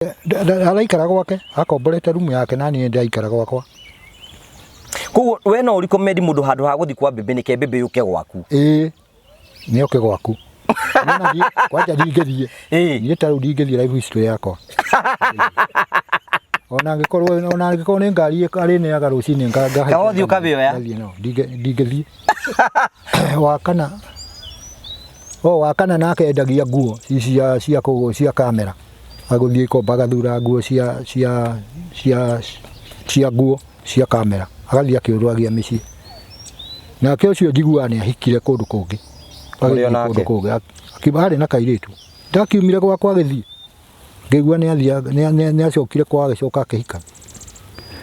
Araikara gwake akomborete rumu yake nani ndaikara gwakwa. Koguo we no recommend mundu handu ha guthi kwa bebe nike bebe yuke gwaku. Ni oke gwaku. Nona di kwaja ndingethie. Ni ta ndingethie life history yakwa. Ona ngikorwo ni ngari ari ne aga rucini ngaga. Kaothi ukabioya. Ndingethie. Wakana nake endagia nguo cia kamera. Aguthie kombaga thura nguo cia nguo cia kamera. Agathie akiurwagia micii. Nake ucio njiguane ahikire kundu kungi. Akibare na kairitu. Ndakiumire gwakwa githii. Ngigua ni acokire kwa agicoka akihika.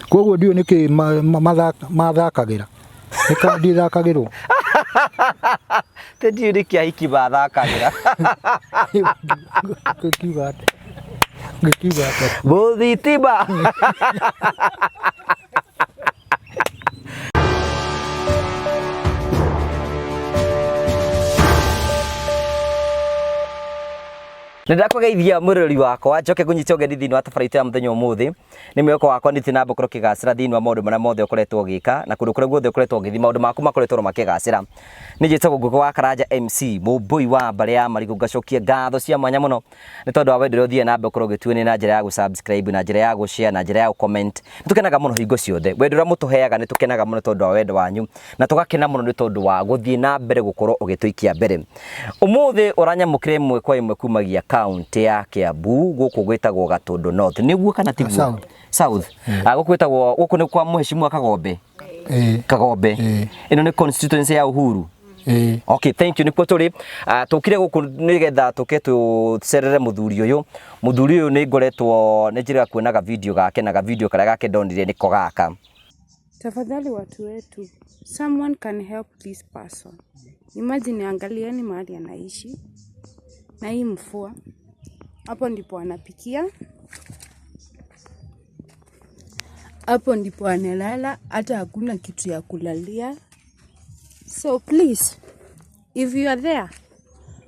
Koguo ndio niki mathakagira. Nika ndithakagirwo. Te ndio niki ahiki bathakagira. Ngikiuga Bothitima. Nenda kugeithia murori wakwa njoke kunyita ugeni thini wa tabarite ya muthenya umuthi ni mweko wakwa ni tina mbokoro kigacira thini wa maundu maria mothe ukoretwo gika na kundu kuria guothe ukoretwo githi maundu maku makoretwo makigacira ni njitagwo Ngugi wa Karanja MC mumbui wa mbare ya marigu ngacokia ngatho cia mwanya muno ni tondu wa wendero thie na mbokoro gituini na njira ya gusubscribe na njira ya gushare na njira ya comment nitukenaga muno hingo ciothe wendero mutuheaga ni tukenaga muno tondu wa wendo wanyu na tugakena muno ni tondu wa guthie na mbere gukorwo ugituikia mbere umuthi uranyamukire imwe kwa imwe kumagia county ya Kiambu guku gwitagwo Gatundu North niguo kana tiguo South guku gwitagwo guku ni kwa muheshimiwa Kagombe ino ni constituency ya Uhuru okay thank you nikuo turi tukire guku nigetha tuke tucerere muthuri uyu ni ngoretwo ni njira kuonaga video gake na video karia gake ndonire niko gaka. Tafadhali watu wetu, someone can help this person. Imagine angalieni mahali anaishi na hii mfua. Hapo ndipo anapikia. Hapo ndipo analala, hata hakuna kitu ya kulalia. So please, if you are there,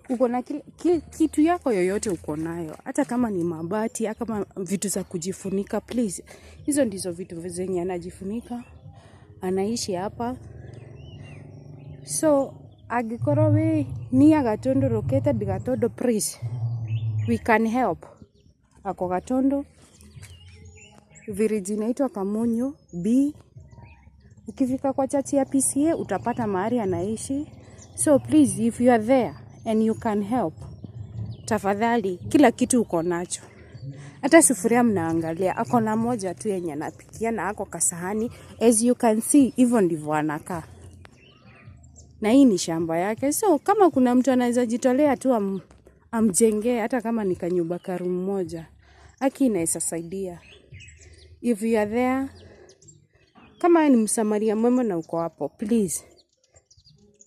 uko na kitu yako yoyote uko nayo, hata kama ni mabati, hata kama vitu za kujifunika, please. Hizo ndizo vitu zenye anajifunika. Anaishi hapa. So, agikorwo we ni Gatundu located Gatundu, please. We can help. Ako Gatundu. Village inaitwa Kamunyu B. Ukifika kwa church ya PCA utapata mahali anaishi. So please, if you are there and you can help, tafadhali kila kitu uko nacho. Hata sufuria mnaangalia, ako na moja tu yenye anapikia na ako kasahani. As you can see, hivyo ndivyo anakaa. Na hii ni shamba yake. So kama kuna mtu anaweza jitolea tu amjengee hata kama ni kanyumba karumu moja, haki inaweza saidia. If you are there, kama ni msamaria mwema na uko hapo, please,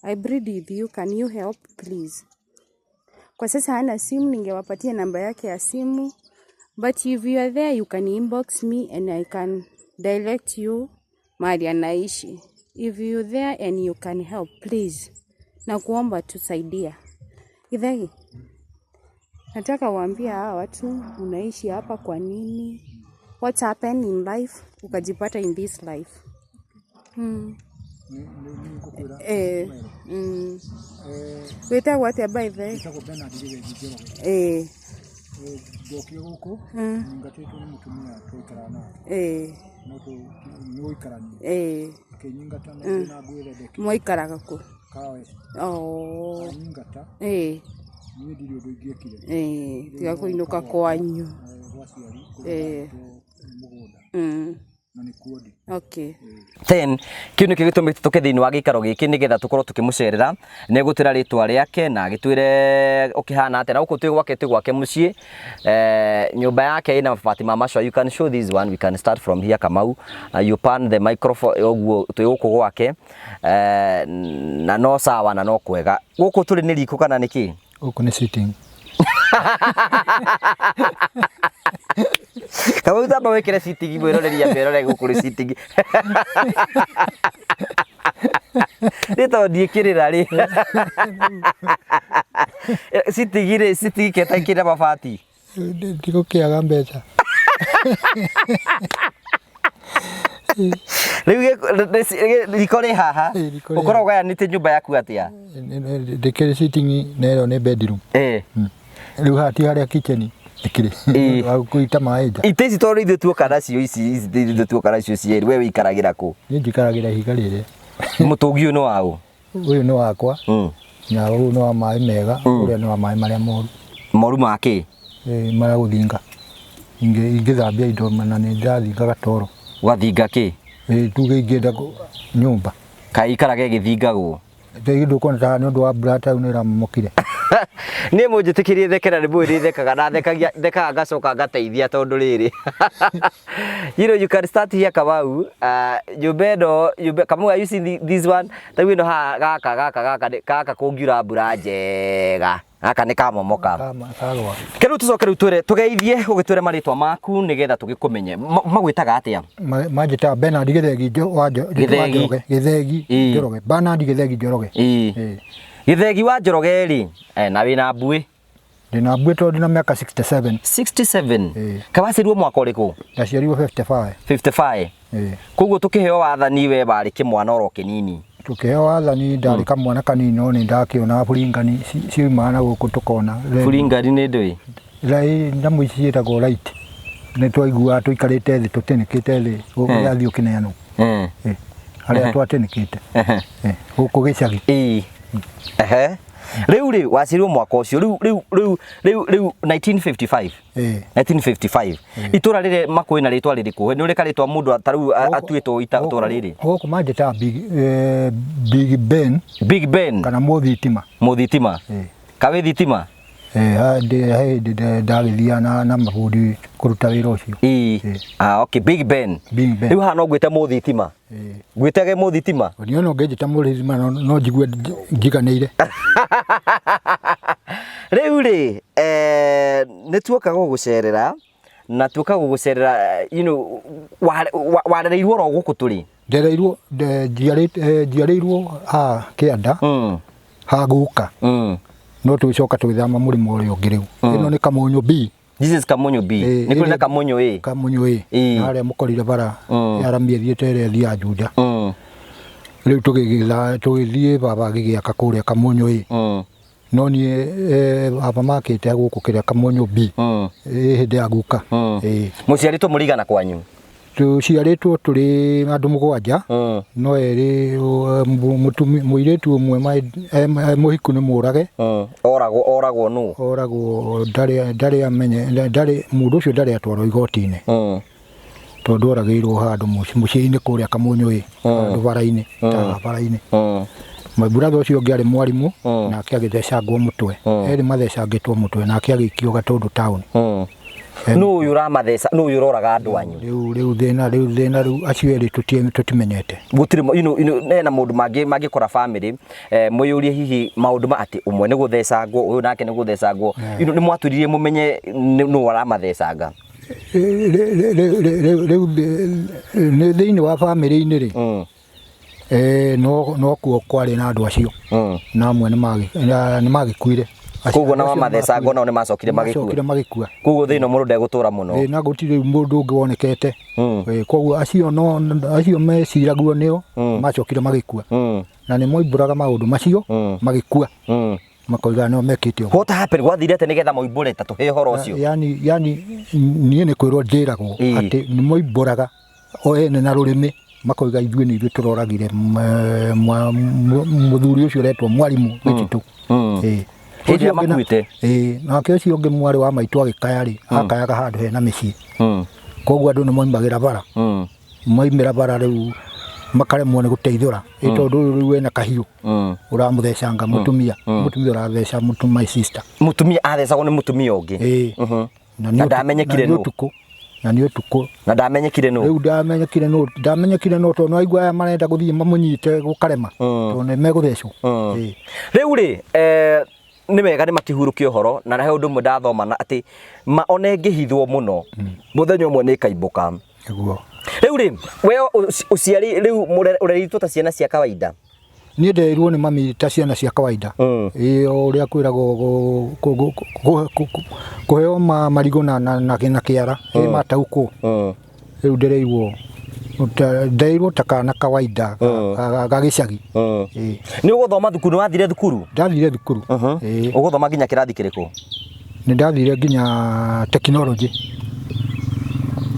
I plead with you, can you help please? Kwa sasa hana simu, ningewapatia namba yake ya simu. But if you are there, you can inbox me and I can direct you mahali anaishi. If you are there and you can help, please, na kuomba tusaidia. Idhagi, nataka waambia hawa watu unaishi hapa kwa nini? What's happened in life? Ukajipata in this life. Weta wate by the Dokio huko ngatwetu ni mutumia twikarana no ikarani kenyingata na gwire deki moikaraga ku kawe nyingata ni ndirio ndingikire tiga kuinuka kwanyu mugoda na ni kuodi. Okay. Then kiunu kigitumite tuke thini wa gikaro giki nigetha tukorwo tukimucerera ne gutira ritwa riake na gitwire ukihana ate na uko twi gwake mucii nyumba yake ina mabati ma macwa. You can show this one, we can start from here. Kamau, you pan the microphone oguo twi guku gwake na no sawa na no kwega guku turi ni riko kana niki guku ni sitting. Kama utamba wekere sitting mwiroreri mbere gukuri sitting Nito ndiikirira ri sitting keta kira mabati ndiko kiaga mbeca riko rĩ haha ũkoragwo gayanĩte nyũmba yaku atĩa? ndĩkĩrĩ sitting nero nĩ bedroom rĩu hati harĩa kitchen ndĩkĩrĩ gũita maĩ nja. Itĩ ici tondũ ithuĩ tuoka nacio ici ithuĩ tuoka nacio cierĩ, we wĩikaragĩra kũ? Niĩ njikaragĩra ihiga rĩrĩ. Mũtũngi ũyũ nĩ wa ũ? Ũyũ nĩ wakwa na ũyũ nĩ wa maĩ mega, ũrĩa nĩ wa maĩ marĩa moru. Moru ma kĩ? Marĩa gũthinga. Ingĩthambia indo na nĩ ndathingaga toro. Wathinga kĩ? Tuge ingĩenda nyũmba. Kaĩ ikaraga ĩgĩthingagwo? Ndũkuona ta nĩ ũndũ wa mbura ta nĩ ĩramomokire. Niĩ mũnjĩtĩkĩrie thekera nĩ mũĩ thekaga na thekaga ngacoka ngateithia tondũ rĩrĩ. You can start here Kamau. Nyũmba ĩno, Kamau, are you see this one? Ta ĩno gaka kũngiura mbura njega. Gaka nĩ kamomoka. Kĩrĩu tũcoke rĩu twĩre tũgeithie ũgĩtwĩre marĩtwa maku nĩgetha tũgĩkũmenye. Magwĩtaga atĩa? Manjĩtaga Bernard Gĩthegi wa Njoroge. Gĩthegi Njoroge. Bernard Gĩthegi Njoroge. Gĩthegi wa Njoroge rĩ, na wĩna mbuĩ? Ndĩna mbuĩ tondũ ndĩna mĩaka 67. 67? Kawacirirwo mwaka ũrĩkũ? Ndaciarirwo 55. 55? Koguo tũkĩheo wathani we barĩ kĩmwana oro kĩnini. Tukiheo wathani ndarĩ kamwana kanini no nĩ ndakĩona buringani ciuma na gũkũ tũkona. Buringani nĩ ndũĩ? Rai nyamũ ici ciĩtagwo right. Nĩ twaiguaga tũikarĩte thĩ tũtĩnĩkĩte thĩ ũgathiĩ ũkĩneanwo. Harĩa twatĩnĩkĩte. Gũkũ gĩcagi. Rĩu rĩ wacirirwo mwaka ũcio rĩu 1955. 1955. Itũra rĩrĩ makwĩ na rĩtwa rĩrĩkũ? Nĩ ũrĩka rĩtwa mũndũ tarĩu atuĩtwo itũra rĩrĩ? Gũkũ manjĩtaga Big Ben. Big Ben kana Mũthitima. Mũthitima. Kawĩ thitima? Ndagĩthia na mabundi kũruta wĩra ũcio. Okay, Big Ben. Rĩu haha no ngwĩte Mũthitima? Ngwĩtage Mũthitima? Niĩ no ngĩnjĩta Mũthitima no njigue njiganĩire. Rĩu rĩ nĩ tuoka gũgũcerera na tuoka gũgũcerera warereirwo ro gũkũ tũrĩ? Ndereirwo njiarĩirwo ha Kĩanda ha Guka. No tũcoka tũgĩthama mũrĩmo ũrĩa ũngĩ rĩu. Ĩno nĩ Kamonyo B. This is Kamonyo B. Nĩ kũrĩ na Kamonyo A. Kamonyo A. Harĩa mũkorire bara yaramie thiĩte ĩrĩa thia Juja. Rĩu tũgĩthiĩ baba agĩgĩaka kũrĩa Kamonyo A. No niĩ baba makĩte gũkũ kĩrĩa Kamonyo B. Hĩndĩ ya Guka. Mũciarĩtwo mũrigana kwanyu? Tuciarĩtwo tũrĩ andũ mũgwanja no erĩ mũirĩtu ũmwe mũhiku nĩ mũrage. Oragwo nũ? Oragwo ndarĩ amenye mũndũ ũcio ndarĩ atwarwo igoti-inĩ tondũ oragĩirwo handũ mũciĩ-inĩ kũrĩa Kamonyo handũ bara-inĩ ta bara-inĩ. Brother ũcio ũngĩ arĩ mwarimũ nake agĩthecangwo mũtwe, erĩ mathecangĩtwo mũtwe nake agĩikio Gatũndũ town. No uyu ramatheca no uyu roraga andu anyu riu thina riu acio eri tutimenyete gutire na mundu mangikora family muyurie hihi maundu ma ati umwe ni guthecangwo uyu nake ni guthecangwo ni mwaturirie mumenye no aramathecanga riu ni thiini wa family ini ri no kuo kwari na andu acio na amwe ni magikuire. Koguo na mathecangwo nao nĩ macokire magĩkua. Koguo thĩno mũndũ ndegũtũra mũno. Na gũtirĩ mũndũ ũngĩ wonekete. Koguo acio meciragwo nĩo macokire magĩkua. Na nĩ moimbũraga maũndũ macio magĩkua. Makoiga no mekĩte ũguo. What happened? Gwathirĩte nĩgetha moimbũre ta tũhe ũhoro ũcio. Yani niĩ nĩ kwĩrwo ndĩragwo atĩ nĩ moimbũraga o ene na rũrĩmĩ makoiga ithuĩ nĩ ithuĩ tũroragire mũthuri ũcio ũretwo Mwarimũ Gĩtitũ. Hĩndĩ makuĩte nake ũcio ũngĩ mwarĩ wa maitũ agĩkaya rĩ akayaga handũ hena mĩciĩ. Koguo andũ nĩ moimagĩra bara moimĩra bara rĩu makaremwo nĩ gũteithũra tondũ rĩu wena kahiũ ũramũthecanga mũtumia ũratheca my sister. Mũtumia athecagwo nĩ mũtumia ũngĩ na ndamenyekire nũ na nĩ ũtukũ na ndamenyekire nũ. Rĩu ndamenyekire nũ tondũ aigua aya marenda gũthiĩ mamũnyite gũkarema tondũ nĩ megũthecwo. Rĩu rĩ nĩ wega nĩ makĩhurũkia ũhoro na he ũndũ ũmwe ndathoma na atĩ one ngĩhithwo mũno mũthenya ũmwe nĩ kaimbuka. Rĩu rĩ we ũciari rĩu ũreritwo ta ciana cia kawaida? Niĩ nderirwo nĩ mami ta ciana cia kawaida. Ũrĩa kwĩragwo kũheo marigũ na kĩara mataukwo. Rĩu nderirwo ta kana kawaida ga gĩcagi. Nĩ ũgũthoma thukuru, wathire thukuru? Ndathire thukuru. Ũgũthoma nginya kĩrathi kĩrĩkũ? Nĩ ndathire nginya technology.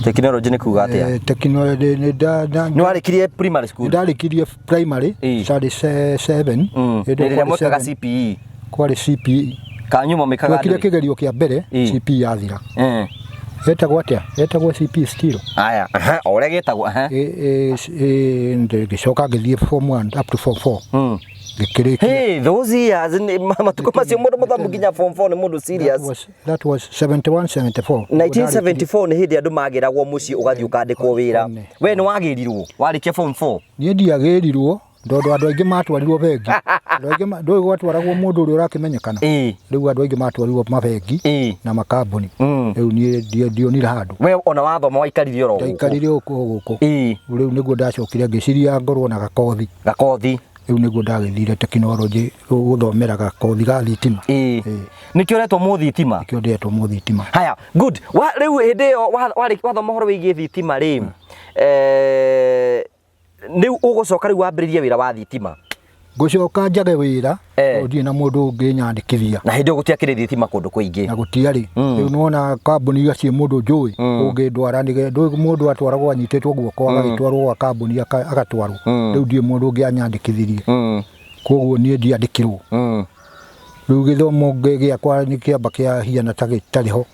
Technology nĩ kuga atĩa? Technology nĩ warĩkirie primary school? Ndarĩkirie primary, started 7. Rĩrĩa mwekaga CPE? Kwarĩ CPE. Kanyu mũmĩkaga ndĩ? Twekire kĩgerio kĩa mbere, CPE yathira. Etagwo atĩa? Etagwo CPE still. Aya, ũrĩa gĩtagwo, ngĩcoka ngĩthiĩ form 1 up to form 4. Hey, those years, matuko macio mũndũ mũthomu nginya form 4 nĩ mũndũ serious. That was 71, 74. 1974 nĩ hĩndĩ andũ magĩragwo mũciĩ ũgathiĩ ũkandĩkwo wĩra. We nĩ wagĩrirwo warĩkia form 4? Niĩ ndiagĩrirwo ndondũ andũ aingĩ matwarirwo bengi. Ndũĩ gwatwaragwo mũndũ ũrĩa ũrakĩmenyekana. Rĩu andũ aingĩ matwarirwo mabengi na makambuni. Rĩu niĩ ndionire handũ. We ona wathoma waikarire oro gũkũ? Ndaikarire gũkũ. Rĩu nĩguo ndacokire ngĩciria ngorwo na gakothi. Rĩu nĩguo ndagĩthire technology gũthomera gakothi ga thitima. Nĩkĩo ũretwo mũthitima? Nĩkĩo ndetwo mũthitima. Haya, good. Rĩu hĩndĩ ĩyo wathoma ũhoro wĩgiĩ thitima rĩ, rĩu ũgũcoka rĩu wambĩrĩrie wĩra wa thitima? Ngũcoka njage wĩra, ũthiĩ na mũndũ ũngĩ nyandĩkithia. Na hĩndĩ ĩyo gũtiakĩrĩ thitima kũndũ kũingĩ? Na gũtiarĩ. Rĩu nĩwona kambuni acio mũndũ njũĩ ũngĩndwara ndũĩ mũndũ atwaragwo anyitĩtwo guoko agagĩtwarwo gwa kambuni agatwarwo. Rĩu ndiĩ mũndũ ũngĩ anyandĩkithirie. Koguo niĩ ndiandĩkirwo. Rĩu gĩthomo gĩakwa nĩ kĩamba kĩahiana ta gĩtarĩ ho.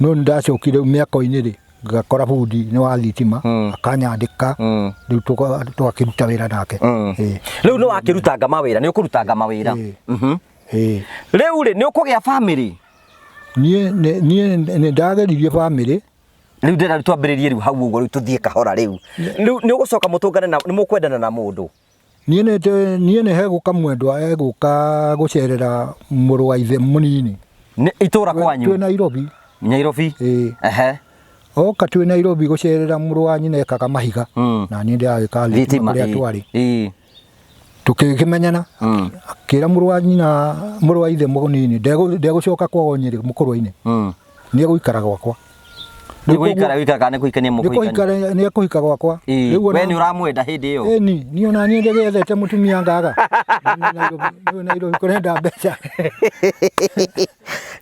No nĩndacokire mĩaka-inĩ rĩ ngakora bundi nĩ wa thitima akanyandĩka, rĩu tũgakĩruta wĩra nake. Rĩu nĩ wakĩrutanga mawĩra, nĩ ũkũrutanga mawĩra? Rĩu rĩ nĩ ũkũgĩa family? Niĩ nĩndageririe family. Rĩu ndĩra twambĩrĩrie rĩu hau ũguo, rĩu tũthiĩ kahora rĩu. Nĩ ũgũcoka mũtũngane na nĩ mũkwendana na mũndũ? Niĩ nĩ hegũka mwendwa egũka gũcerera mũrũ wa ithe mũnini. Itũra kwanyu? Twĩ Nairobi. Nairobi? Oka twĩ Nairobi gũcerera mũrũ wa nyina ekaga mahiga, na niĩ ndĩragĩka thitima kũrĩa twarĩ. Tũkĩmenyana, akĩra mũrũ wa ithe mũnini ndegũcoka kwao Nyĩrĩ Mũkũrwa-inĩ, nĩegũikara gwakwa. Nĩekũhika gwakwa. We nĩ ũramwenda hĩndĩ ĩyo? Ĩni, niĩ ona niĩ ndĩgethete mũtumia ngaga. Nairobi kũrenda mbeca.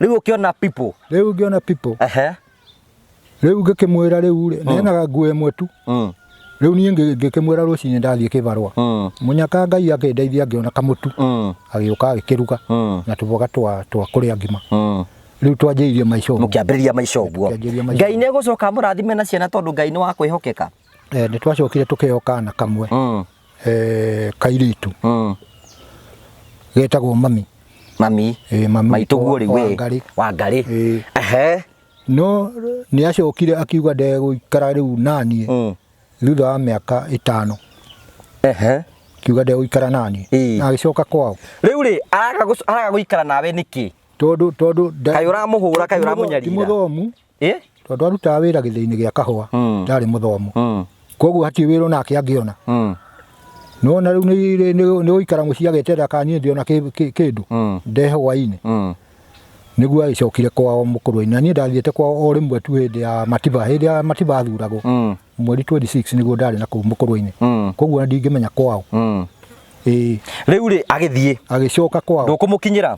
Rĩu ũkĩona people? Rĩu ngĩona people. Rĩu ngĩkĩmwĩra rĩu nenaga nguo ĩmwe tu. Rĩu niĩ ngĩkĩmwĩra rũcinĩ ndathiĩ kĩbarũa. Mũnyaka Ngai akĩndeithia ngĩona kamũtu. Agĩũka agĩkĩruga na tũboga twa kũrĩa ngima. Rĩu twanjĩirie maica ũguo. Mũkĩambĩrĩria maica ũguo. Ngai nĩegũcoka mũrathime na ciana tondũ Ngai nĩ wa kwĩhokeka? Nĩtwacokire tũkĩheo kana kamwe kairĩtu getagwo mami. Mami? Maitũguo rĩu we Wangarĩ? No nĩacokire akiuga ndegũikara rĩu naniĩ thutha wa mĩaka 5. Kiuga ndegũikara naniĩ na agĩcoka kwao. Rĩu rĩ araga gũikara nawe nĩkĩ? Tondũ kaĩ ũramũhũra kaĩ ũramũnyarira? Ti mũthomu. Tondũ arutaga wĩra gĩthĩ-inĩ gĩa kahũa ndarĩ mũthomu. Koguo hatirĩ wĩra onake angĩona. No na rĩu nĩ gũikara mũciĩ ageterera kana niĩ ndĩona kĩndũ ndehe hwainĩ. Nĩguo agĩcokire kwao Mũkũrwa-inĩ, na niĩ ndathiĩte kwao o rĩmwe tu hĩndĩ ya matiba athuragwo. Mweri 26 nĩguo ndarĩ na kũu Mũkũrwa-inĩ. Koguo ndingĩmenya kwao. Rĩu rĩ agĩthiĩ agĩcoka kwao. Ndũkũmũkinyĩra?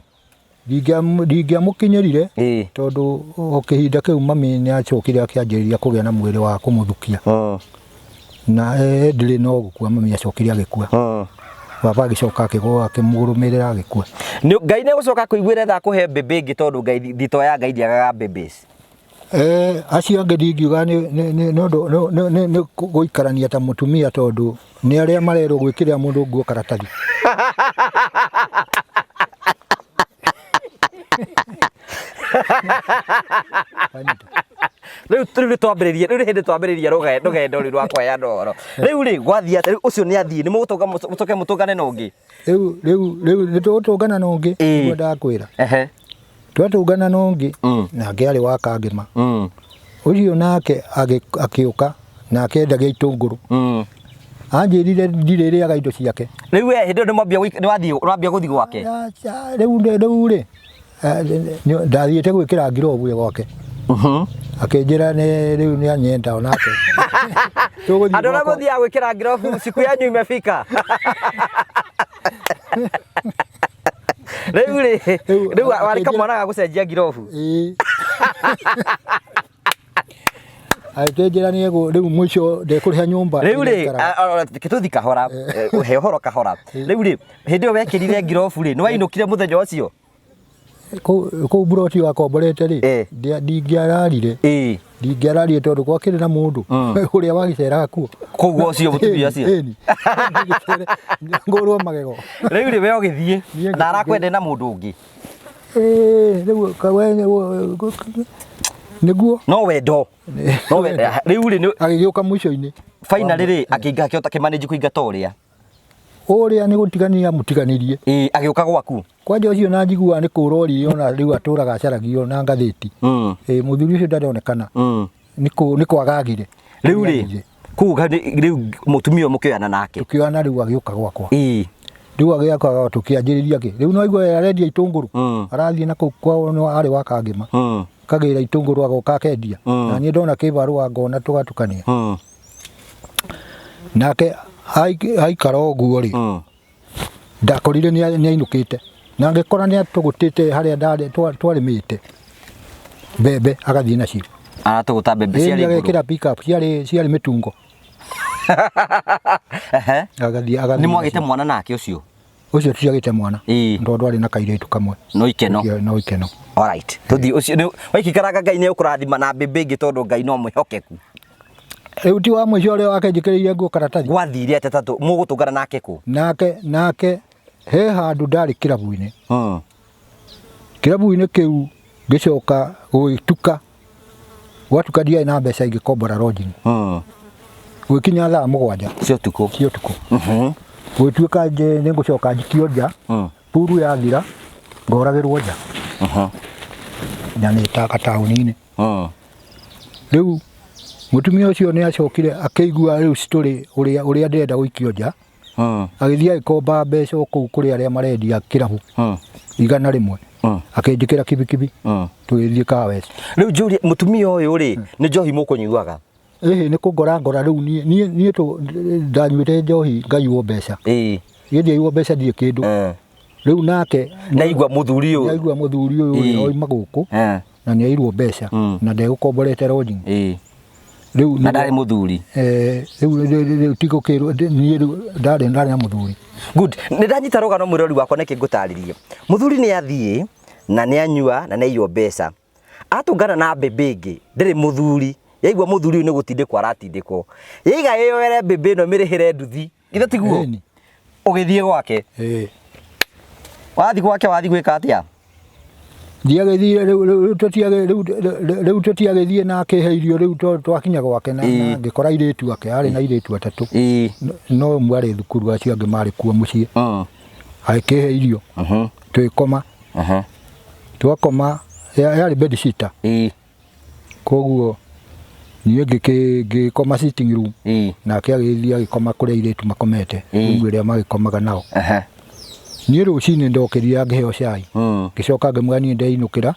Ndingĩamũkinyĩrire tondũ o kĩhinda kĩu mami nĩacokire akĩanjĩrĩria kũgĩa na mwĩrĩ wa kũmũthukia. Na ndĩrĩ no gũkua mami acokire agĩkua. Baba agĩcoka akĩmũrũmĩrĩra agĩkua. Ngai nĩegũcoka kũiguĩra tha kũhe mbembe ĩngĩ tondũ Ngai thito ya Ngai ndiagaga mbembe. Acio angĩ ndingiuga nĩ gũikarania ta mũtumia tondũ nĩ arĩa marerwo gwĩkĩrĩra mũndũ nguo karatathi. Rĩu twambĩrĩrie rĩu hĩndĩ twambĩrĩria rũgendo rũu rwa kwaya ndoro. Rĩu rĩ gwathia ũcio nĩ athiĩ nĩ mũgũcoka mũtũngane na ũngĩ? Rĩu nĩtũgũtũngana na ũngĩ nĩguo ndakwĩra. Twatũngana na ũngĩ nake arĩ wa Kangema. Ũcio nake agĩũka na akendagia itũngũrũ. anjirire ndirĩrĩaga indo ciake Rĩu we hĩndĩ ĩyo nĩwambia gũthiĩ gwake rĩu rĩ ndathiĩte gwĩkĩra ngirobu gwake akĩnjĩra rĩu nĩ anyenda onake andũ arĩa mũthiaga gwĩkĩra ngirobu siku yanyu imefika rĩu warĩ kamwana ga gũcenjia ngirobu akĩnjĩra rĩu mũico ndekũrĩha nyũmba rĩu rĩ tũthi kahora ũhe ũhoro kahora rĩu rĩ hĩndĩ ĩyo wekĩrire ngirobu rĩ nĩwainũkire mũthenya ũcio kũu buroti wakomborete rĩ ndingĩararire tondũ gwakĩrĩ na mũndũ ũrĩa wagĩceraga kuo koguo ũcio mũtumia ũcio ngũrwo magego rĩu rĩ we ũgĩthiĩ na arakwenda na mũndũ ũngĩ rĩu nĩguo no wendo rĩu rĩ agĩgĩũka mũico-inĩ finally rĩ akĩingata kĩmanĩnji kũingata ũrĩa nĩ gũtigania mũtiganirie agĩũka gwaku kwanja ũcio na njiguaga nĩ kũrori ona rĩu atũraga acaragio na ngathĩti mũthuri ũcio ndaronekana nĩ kwagagire rĩu rĩ kuga rĩu mũtumia mũkĩoyana nake tũkĩoyana rĩu agĩũka gwakwa rĩu agĩũka tũkĩanjĩrĩria kĩ rĩu no aigua arendia itũngũrũ arathiĩ na kũu kwao arĩ wa Kangĩma kagĩra itũngũrũ agoka akendia na niĩ ndona kĩbarũa ngona tũgatukania nake aikara ũguo rĩ ndakorire nĩ ainũkĩte na ngĩkora nĩ atũgũtĩte harĩa twarĩmĩte mbembe agathiĩ nacio aratũgũta mbembe ciarĩ agekĩra pick up ciarĩ mĩtungo agathiĩ nĩ mwagĩte mwana nake ũcio tiagĩte mwana tondũ arĩ na kairĩtu kamwe no ikeno alright tuthi ũcio waikikaraga Ngai nĩ ũkũrathima na mbembe ingĩ tondũ Ngai no mwĩhokeku rĩu ti wa mũico ũrĩa wakenjĩkĩrĩire nguo karatathi gwathire atatũ mũgũtũngana nake kũ nake he handũ ndarĩ kĩrabu-inĩ kĩrabu-inĩ kĩu ngĩcoka gwĩtuka gwatuka ndiarĩ na mbeca ingĩkombora lodging gwĩkinya thaa 7 cia ũtukũ gwĩtuĩka nĩ ngũcoka njikio nja puru yathira ngoragĩrwo nja na nĩ taka taũni-inĩ rĩu mũtumia ũcio nĩ acokire akĩigua rĩu story ũrĩa ndĩrenda gũikio nja agĩthiĩ agĩkomba mbeca kũu kũrĩ arĩa marendia kĩrabu 100 akĩnjĩkĩra kibikibi tũgĩthiĩ Kawes rĩu njũrie mũtumia ũyũ rĩ nĩ njohi mũkũnyuaga nĩ kũngora rĩu niĩ ndanyuĩte njohi ngaiywo mbeca ndiaiywo mbeca ndirĩ kĩndũ rĩu nake naigua mũthuri ũyũ oima gũkũ na nĩ airwo mbeca na ndegũkomborete lodging rĩu na ndarĩ mũthuri rĩu tigũkĩrwo niĩ ndarĩ na mũthuri good nĩ ndanyita rũgano mwĩrori wakwa nĩkĩ ngũtarĩrie mũthuri nĩ athiĩ na nĩ anyua na nĩ aiywo mbeca atũngana na mbembe ĩngĩ ndĩrĩ mũthuri yaigua mũthuri ũyũ nĩ gũtindĩkwo aratindĩkwo yaiga ĩyoere mbembe ĩno mĩrĩhĩre nduthi ithe tiguo ũgĩthiĩ gwake wathiĩ gwake wathiĩ gwĩka atĩa ndiagĩthire rĩu tũtiagĩthiĩ na akĩhe irio rĩu twakinya gwake na ngĩkora airĩtu ake arĩ na airĩtu atatũ no ũmwe arĩ thukuru acio angĩ marĩ kuo mũciĩ agĩkĩhe irio twĩkoma twakoma yarĩ bed sitter koguo niĩ ngĩkoma sitting room nake agĩthiĩ agĩkoma kũrĩa airĩtu makomete ũguo ĩrĩa magĩkomaga nao niĩ rũcinĩ ndokĩrire ngĩheo cai ngĩcoka ngĩmwĩra niĩ ndeinũkĩra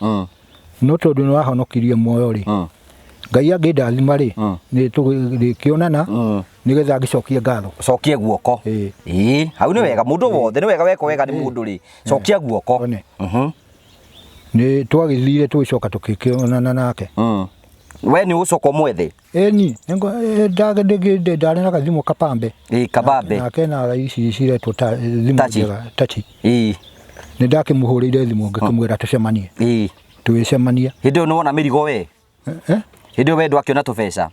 no tondũ nĩ wahonokirie muoyo rĩ Ngai angĩndathima rĩ nĩ tũgĩkĩonana nĩgetha ngĩcokie ngatho cokie guoko hau nĩ wega mũndũ wothe nĩ wega weka wega nĩ mũndũ rĩ cokia guoko nĩ twagĩthire tũgĩcoka tũgĩkĩonana nake we nĩ ũcoka mwethe ni ndarĩ na gathimũ kapambe kabambe nake na ici ciretwo thimũ njega tachi nĩ ndakĩmũhũrĩire thimũ ngĩkĩmwĩra tũcemanie tũgĩcemania hĩndĩ ĩyo nĩ wona mĩrigo we hĩndĩ ĩyo we ndwakĩona tũbeca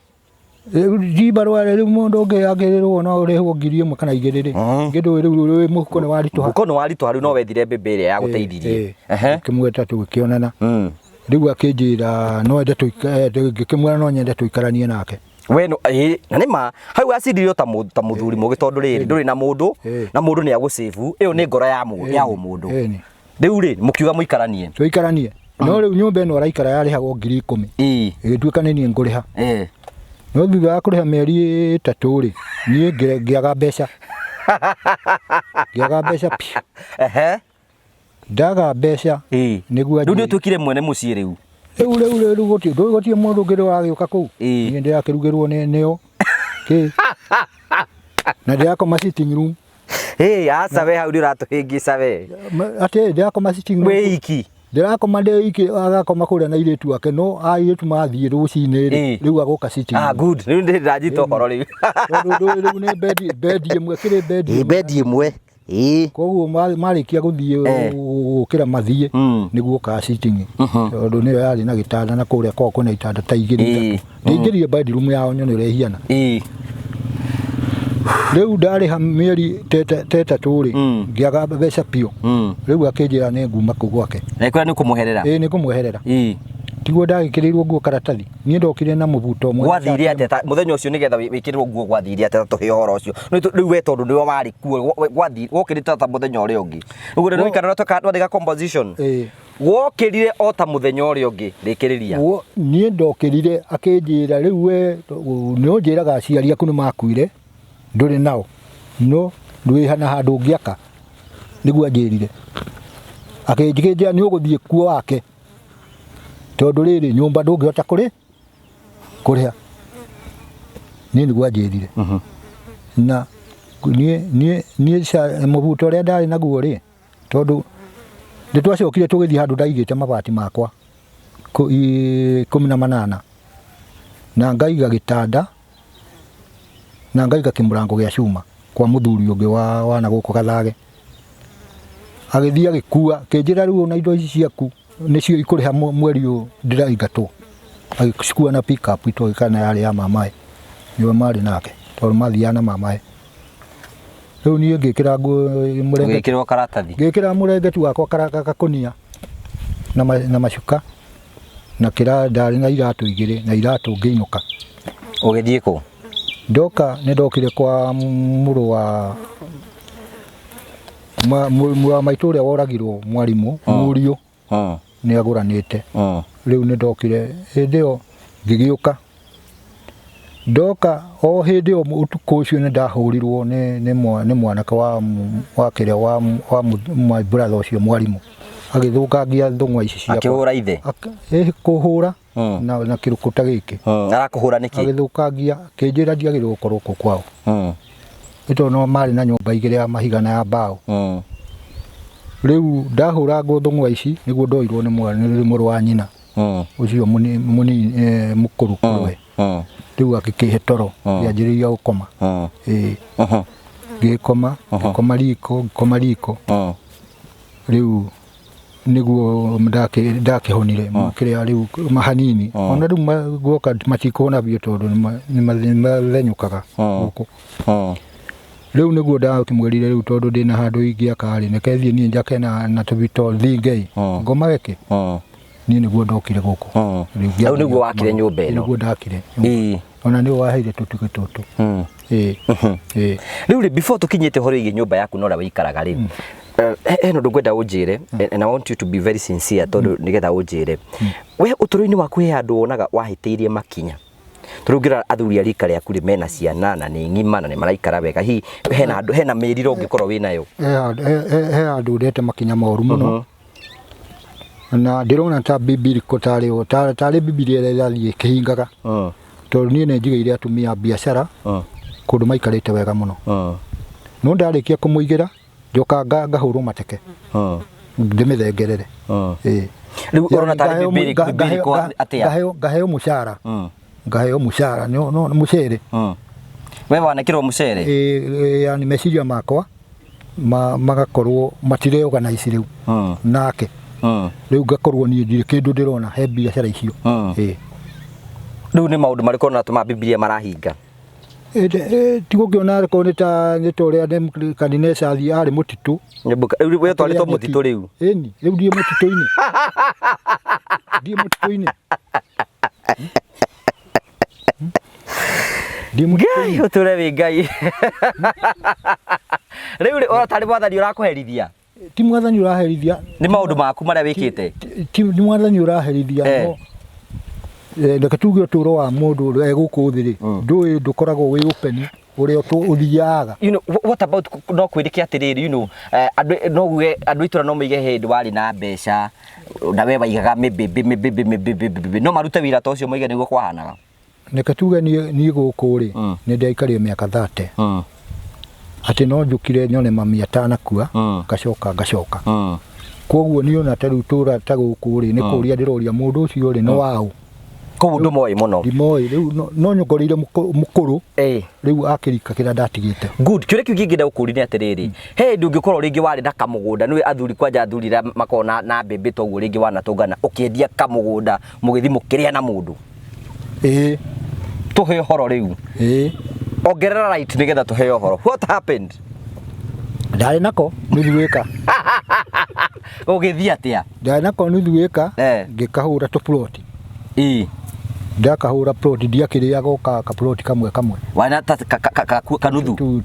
ndibarũa rĩu mũndũ ũngĩ agĩrĩrwo no ũrĩhwo 1,000 kana 2 rĩ ngĩndũ rĩu mũhuko nĩ waritũha rĩu no wethire mbembe ĩrĩa ya gũteithirie ngĩmwĩta tũgĩkĩonana rĩu akĩnjĩra no ende ngĩkĩmwĩra no nyende tũikaranie nake we no na nĩma hau acindirio ta mũthuri mũgĩ tondũ rĩrĩ ndũrĩ na mũndũ nĩ agũsave ĩyo nĩ ngoro ya mũndũ rĩu rĩ mũkiuga mũikaranie tũikaranie no rĩu nyũmba ĩno araikara yarĩhagwo 10,000 ĩgĩtuĩka nĩ niĩ ngũrĩha no thutha wa kuriha mĩeri 3 ri niĩ ngĩaga mbeca piũ. Ndaga mbeca nĩguo rĩu nĩ ũtuĩkire mwene mũciĩ rĩu rĩu gũtirĩ mũndũ ũngĩ wagĩũka kũu niĩ ndĩrakĩrugĩrwo nĩo na ndĩrakoma sitting room. Aca we hau ndĩratũhĩngĩca we atĩ ndĩrakoma sitting room wĩ iki ndirakoma ndĩ iki agakoma kũrĩa na airĩtu ake no airĩtu mathiĩ rũcinĩ rĩu agoka sitting room. Good rĩu ndĩranjita ũhoro rĩu rĩu nĩ bed ĩmwe kĩrĩ bed ĩmwe koguo marĩkia gũthiĩ gũkĩra mathiĩ nĩguo ka sitting tondũ nĩyo yarĩ na gĩtanda na kũrĩa kwĩna itanda ta igĩrĩ ndĩingĩrire bedroom yao nyone ũrĩa ihiana. Rĩu ndarĩha mĩeri 3 ri ngĩaga mbeca piũ rĩu akĩnjĩra nĩ nguma kũu gwake na ĩkũra nĩ kũmweherera nĩ kũmweherera tiguo ndagĩkĩrĩirwo nguo karatathi niĩ ndokire na mũbuto ũmwe. Gwathire atĩa mũthenya ũcio nĩgetha wĩkĩrĩrwo nguo gwathire atĩa tũhe ũhoro ũcio rĩu we tondũ nĩwe warĩ kuo wokĩrĩte ta mũthenya ũrĩa ũngĩ ũguo nĩ ikara twandĩka composition wokĩrire o ta mũthenya ũrĩa ũngĩ rĩkĩrĩria niĩ ndokĩrire akĩnjĩra rĩu we nĩ ũnjĩraga aciari aku nĩ makuire ndũrĩ nao no ndwĩhana handũ ũngĩaka nĩguo anjĩrire akĩnjĩra nĩ ũgũthiĩ kuo wake tondũ rĩrĩ nyũmba ndũngĩhota kũrĩha niĩ nĩguo anjĩrire na niĩ mũbuto ũrĩa ndarĩ naguo rĩ tondũ nĩtwacokire tũgĩthiĩ handũ ndaigĩte mabati makwa 18 na ngaiga gĩtanda na ngaiga kĩmũrango gĩa cuma kwa mũthuri ũngĩ wana gũkũ Gathage agĩthiĩ agĩkua kĩnjĩra rĩu na indo ici ciaku nĩcio ikũrĩha mweri ũyũ ndĩraingatwo agĩcikua na pick up itogĩkana yarĩ ya mamae nĩwe marĩ nake tondũ mathiaga na mamae rĩu niĩ ngĩkĩra ngĩkĩrwo karatathi ngĩkĩra mũrengetu wakwa gakũnia na macuka na ndarĩ na iratũ igĩrĩ na iratũ ngĩinũka. Ũgĩthiĩ kũ? Ndoka nĩndokire kwa mũrũ wa maitũ ũrĩa woragirwo mwarimũ mũriũ nĩ agũranĩte rĩu nĩndokire hĩndĩ ĩyo ngĩgĩũka ndoka o hĩndĩ ĩyo ũtukũ ũcio nĩndahũrirwo nĩ mwanake wa kĩrĩa wa my brother ũcio mwarimũ agĩthũkangia thũng'wa ici ciakwa akĩhũra ithe kũhũra na kĩrũkũ ta gĩkĩ arakũhũra nĩkĩ agĩthũkangia kĩnjĩra ndiagĩrĩirwo gũkorwo kũ kwao tondũ no marĩ na nyũmba igĩrĩ ya mahiga na ya mbaũ rĩu ndahũra thũng'wa ici nĩguo ndoirwo nĩ mũrũ wa nyina ũcio mũnini mũkũrũ kũrwe rĩu agĩkĩhe toro ngĩanjĩrĩria gũkoma ngĩkoma riko rĩu nĩguo ndakĩhonire kĩrĩa rĩu mahanini ona rĩu guoka matikũhona biũ tondũ nĩmathenyũkaga gũkũ rĩu nĩguo ndakĩmwĩrire rĩu tondũ ndĩna handũ ingĩaka rĩ nĩkethiĩ niĩ njake na tũbito thingei ngoma gĩkĩ niĩ nĩguo ndokire gũkũ rĩu nĩguo wakire nyũmba ĩno nĩguo ndakire ona nĩwe waheire tũtugĩ tũtũ rĩu rĩ before tũkinyĩte ũhoro wĩgiĩ nyũmba yaku na ũrĩa wĩikaraga rĩ eno ndũngwenda ũnjĩre and I want you to be very sincere tondũ nĩgetha ũnjĩre we ũtũro-inĩ waku he handũ wonaga wahĩtĩirie makinya tũrũngĩra athuri a rika rĩaku rĩ mena ciana na nĩ ng'ima na nĩ maraikara wega hihi hena mĩriro ũngĩkorwo wĩnayo he handũ ndete makinya moru mũno na ndĩrona ta bibiliko tarĩ bibilia ĩrĩa ĩrathiĩ ĩkĩhingaga tondũ niĩ nĩnjigĩire atumia biacara kũndũ maikarĩte wega mũno no ndarĩkia kũmũigĩra njoka ngahũrwo mateke ndĩmĩthengerere rĩu ũrona tarĩ bibiliko atĩa ngaheo mũcara ngaheo mũcara no mũcere we wanekĩrwo mũcere yani meciria makwa magakorwo matireorganize rĩu nake rĩu ngakorwo niĩ ndirĩ kĩndũ ndĩrona he biacara icio rĩu nĩ maũndũ marĩkũ ũratũma bibilia marahinga tigũkĩona nĩ ta ũrĩa Nebukadinezaru arĩ mũtitũ rĩu we twarĩtwo mũtitũ rĩu ĩni rĩu ndiĩ mũtitũ-inĩ Ngai ũtũre wĩ Ngai rĩu ona tarĩ mwathani ũrakũherithia ti mwathani ũraherithia nĩ maũndũ maku marĩa wĩkĩte ti mwathani ũraherithia reke tuge ũtũũro wa mũndũ ũrĩa gũkũ thĩ rĩ ndũĩ ndũkoragwo wĩ open ũrĩa ũthiaga. You know, what about no kwĩrĩkia atĩrĩrĩ, you know, andũ itũra no maige hĩndĩ warĩ na mbeca na we waigaga mĩbĩbĩ no marute wĩra ta ũcio moige nĩguo kwahanaga? Reke tuge niĩ gũkũ rĩ nĩ ndaikarire mĩaka 30 atĩ no njũkire nyone mami atanakua ngacoka koguo niĩ ona tarĩu tũra ta gũkũ rĩ nĩ kũria ndĩroria mũndũ ũcio rĩ no wao koguo ndũmoĩ mũno? Ndimoĩ, rĩu no nyogoreire mũkũrũ rĩu akĩrika kĩrĩa ndatigĩte. Good. Kĩũria kĩu kĩngĩ ndagũkũria atĩrĩrĩ, he hĩndĩ ũngĩkorwo rĩngĩ warĩ na kamũgũnda nĩwe athuri kwanja athuri rĩa makona na mbembe toguo rĩngĩ wanatũngana ũkĩendia kamũgũnda mũgĩthi mũkĩrĩa na mũndũ? Tũhe ũhoro rĩu. Ongerera right nĩgetha tũhe ũhoro. What happened? Ndarĩ nako nuthu wĩka. Ũgĩthiĩ atĩa? Ndarĩ nako nuthu wĩka ngĩkahũra tũploti. Ndakahũra ploti ndiakĩrĩaga kaploti kamwe. Wana kanuthu?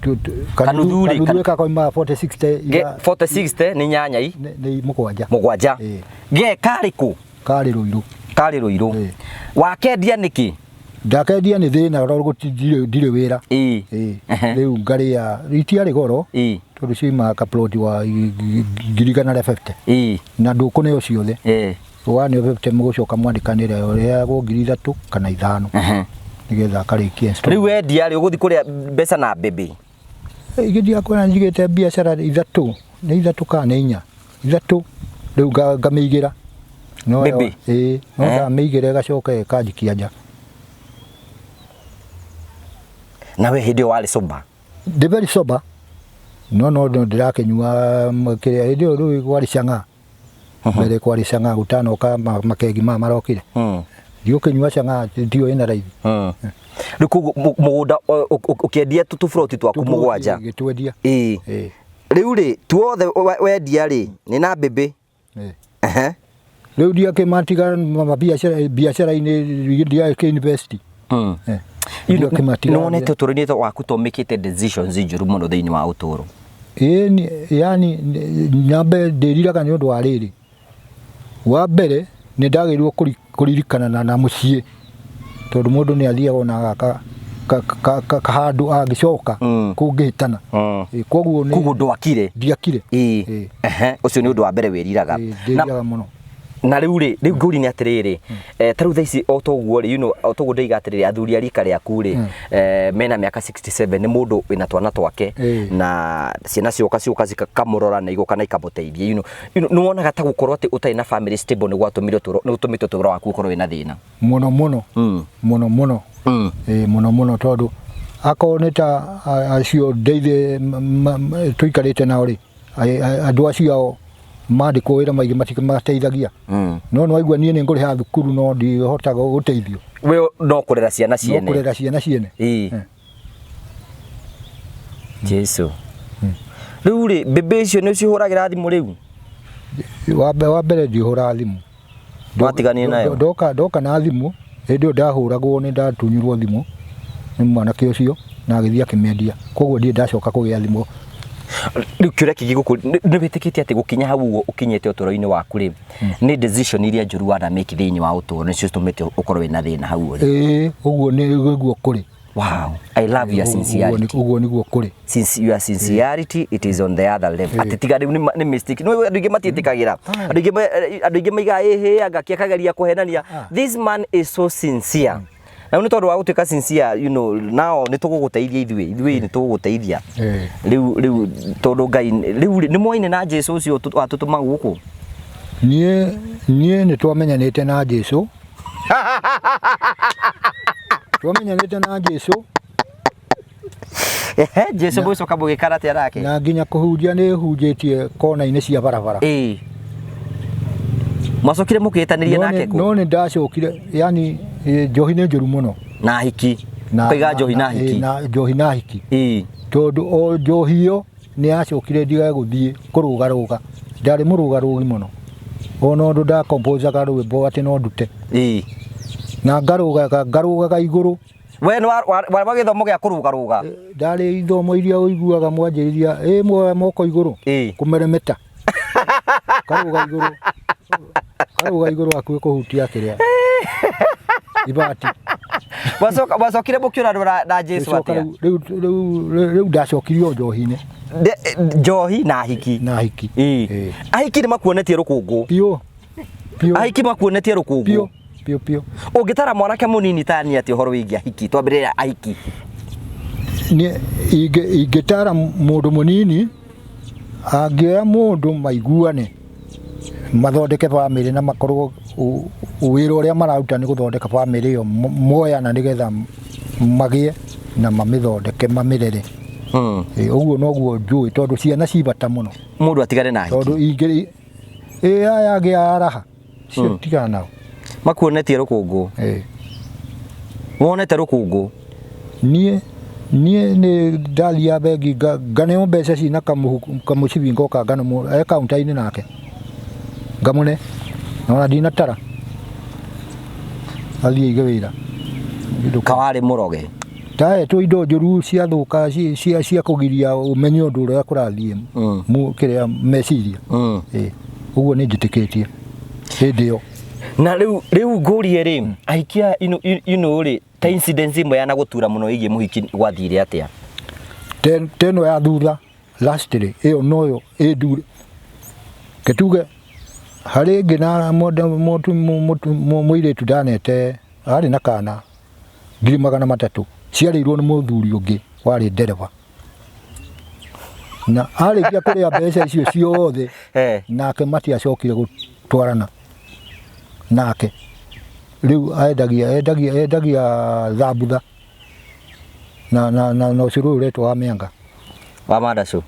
Kanuthu wĩka koima 40-60. 40-60 nĩ nyanya i? Nĩ mũgwanja. Mũgwanja. Ge karĩ kũ? Karĩ Rũirũ. Karĩ Rũirũ. Wakendia nĩkĩ? Ndakendia nĩ thĩna tondũ ndirĩ wĩra. Rĩu ngarĩa itiarĩ goro tondũ cioimaga kaploti wa 150 na ndũkũneo ciothe. Wani obete mũgũcoka mwandĩkanĩre ũrĩa gwo 3,000 kana 5 nĩgetha akarĩkia install. Rĩu wendia rĩ ũgũthi kũrĩa mbeca na mbembe? Igĩthiĩ kwona njigĩte biacara 3 nĩ 3 kana 4 3 rĩu ngamĩigĩra mbembe. No ngamĩigĩra ĩgacoka ĩkanjikia nja. Na we hĩndĩ ĩyo warĩ sober? Ndĩ very sober no ndĩrakĩnyua kĩrĩa hĩndĩ ĩyo rĩu warĩ cang'a mbere kwarĩ cang'a gũtanoka makegi marokire ndiũkĩnyua cang'a ndio ĩna raithi. Rĩu mũgũnda ũkĩendia tũburoti twaku mũgwanja? Gĩtwendia. Rĩu rĩ tuothe wendia rĩ nĩ na mbembe? Rĩu ndiakĩmatiga biacara-inĩ ndiakĩinvesti. Nĩwonete ũtũũro-inĩ waku tomĩkĩte decisions njũru mũno thĩinĩ wa ũtũũro? Yani nyambe ndĩriraga nĩ ũndũ wa rĩrĩ, wa mbere nĩ ndagĩrĩirwo kũririkana na mũciĩ tondũ mũndũ nĩ athiaga ona handũ angĩcoka kũngĩhĩtana. Koguo ndiakire. Ũcio nĩ ũndũ wa mbere wĩriraga? Ndĩriraga mũno. Na rĩu rĩ ngũri nĩ atĩrĩrĩ, ta rĩu thaa ici o toguo rĩ, you know, o toguo ndĩiga atĩrĩrĩ athuri a rika rĩaku rĩ mena mĩaka 67 nĩ mũndũ wĩna twana twake na ciana cioka cikamũrora na igũka na ikamũteithia. You know, nĩ wonaga ta gũkorwo atĩ ũtarĩ na family stable nĩ gwatũmire ũtũũro waku ũkorwo wĩna thĩna? Mũno tondũ akorwo nĩ ta acio ndeithi tũikarĩte nao rĩ andũ acio mandĩkwo wĩra maingĩ matimateithagia. No waigua niĩ nĩ ngũrĩha thukuru no ndihotaga gũteithio. We no kũrera ciana ciene? No kũrera ciana ciene. Jesu. Rĩu rĩ mbembe icio nĩ ũcihũragĩra thimũ rĩu? Wa mbere ndihũraga thimũ. Watiganire nayo? Ndoka na thimũ hĩndĩ ĩyo ndahũragwo nĩ ndatunyirwo thimũ nĩ mwanake ũcio na agĩthiĩ akĩmĩendia, koguo ndiĩ ndacoka kũgĩa thimũ. Rĩu kĩũria kĩngĩ gũkũ nĩ wĩtĩkĩtie atĩ gũkinya hau ũguo ũkinyĩte ũtũũro-inĩ waku rĩ nĩ decision iria njũru wanamĩki thĩinĩ wa ũtũũro nĩcio citũmĩte ũkorwo wĩna thĩna hau rĩ? Ũguo nĩguo kũrĩ. Wow, I love your sincerity. Ũguo nĩguo kũrĩ. Since your sincerity it is on the other level. Atĩ tiga rĩu nĩ mistake. No andũ aingĩ matiĩtĩkagĩra. Andũ aingĩ maigaga akageria kũhenania. This man is so sincere. Na nĩ tondũ wa gũtuĩka sincere, you know, nao nĩ tũgũgũteithia ithuĩ nĩ tũgũgũteithia. Rĩu tondũ Ngai rĩu nĩ moine na Jesũ ũcio watũtũma gũkũ? Niĩ nĩ twamenyanĩte na Jesũ. Twamenyanĩte na Jesũ. Jesũ mũcoka mũgĩkara atĩa nake? Na nginya kũhunjia nĩ hunjĩtie kona-inĩ cia barabara. Mwacokire mũkĩtanĩria nake kũ? No nĩ ndacokire, yani njohi nĩ njũru mũno. Na hiki? Kaiga njohi na hiki? Njohi na hiki. Tondũ o njohi ĩyo nĩ yacokire ndiga gũthiĩ kũrũgarũga. Ndarĩ mũrũgarũgi mũno. Ona ũndũ ndakompozaga rwĩmbo atĩ no ndute. Na ngarũgaga igũrũ. We nĩ wa gĩthomo gĩa kũrũgarũga? Ndarĩ ithomo iria ũiguaga mwanjĩrĩria moko igũrũ kũmeremeta. Karũga igũrũ hakuhĩ kũhutia kĩrĩa. ibati wacokire mũkĩũra andũ na Jesu atĩa rĩu ndacokirio njohi-inĩ njohi na hiki ahiki nĩ makuonetie rũkũngũ piũ ahiki makuonetie rũkũngũ piũ ũngĩtara mwanake mũnini tani atĩ ũhoro wĩgiĩ ahiki twambĩrĩria ahiki ingĩtara mũndũ mũnini angĩoya mũndũ maiguane mathondeke bamĩrĩ na makorwo wĩra ũrĩa mararuta nĩ gũthondeka bamĩrĩ ĩyo moyana nĩgetha magĩe na mamĩthondeke mamĩrere ũguo noguo njũĩ tondũ ciana cibata mũno mũndũ atigane na hiki tondũ aya agĩa araha cio tigana nao makuonetie rũkũngũ wonete rũkũngũ niĩ nĩ ndathia bengi nganeo mbeca cina kamũcibi ngoka ngano kaunta-inĩ nake ngamũne nona ndinatara athiĩ ige wĩra kawarĩ mũroge ndahetwo indo njũru ciathũka cia kũgiria ũmenye ũndũ ũrĩa kũrathiĩ kĩrĩa meciria ũguo nĩ njĩtĩkĩtie hĩndĩ ĩyo na rĩu ngũrie rĩ ahikia rĩ ta incident imwe ya na gũtura mũno ĩgiĩ mũhiki gwathire atĩa teno ya thutha lastly ĩyo noyo ĩndure ketuge harĩ ĩngĩ na mũirĩtu ndanete arĩ na kana 300,000 ciarĩirwo nĩ mũthuri ũngĩ warĩ ndereba na arĩkia kũrĩa mbeca icio ciothe nake matiacokire gũtwarana nake rĩu endagia thambutha na ũcũrũ ũretwo wa mĩanga wa Madacu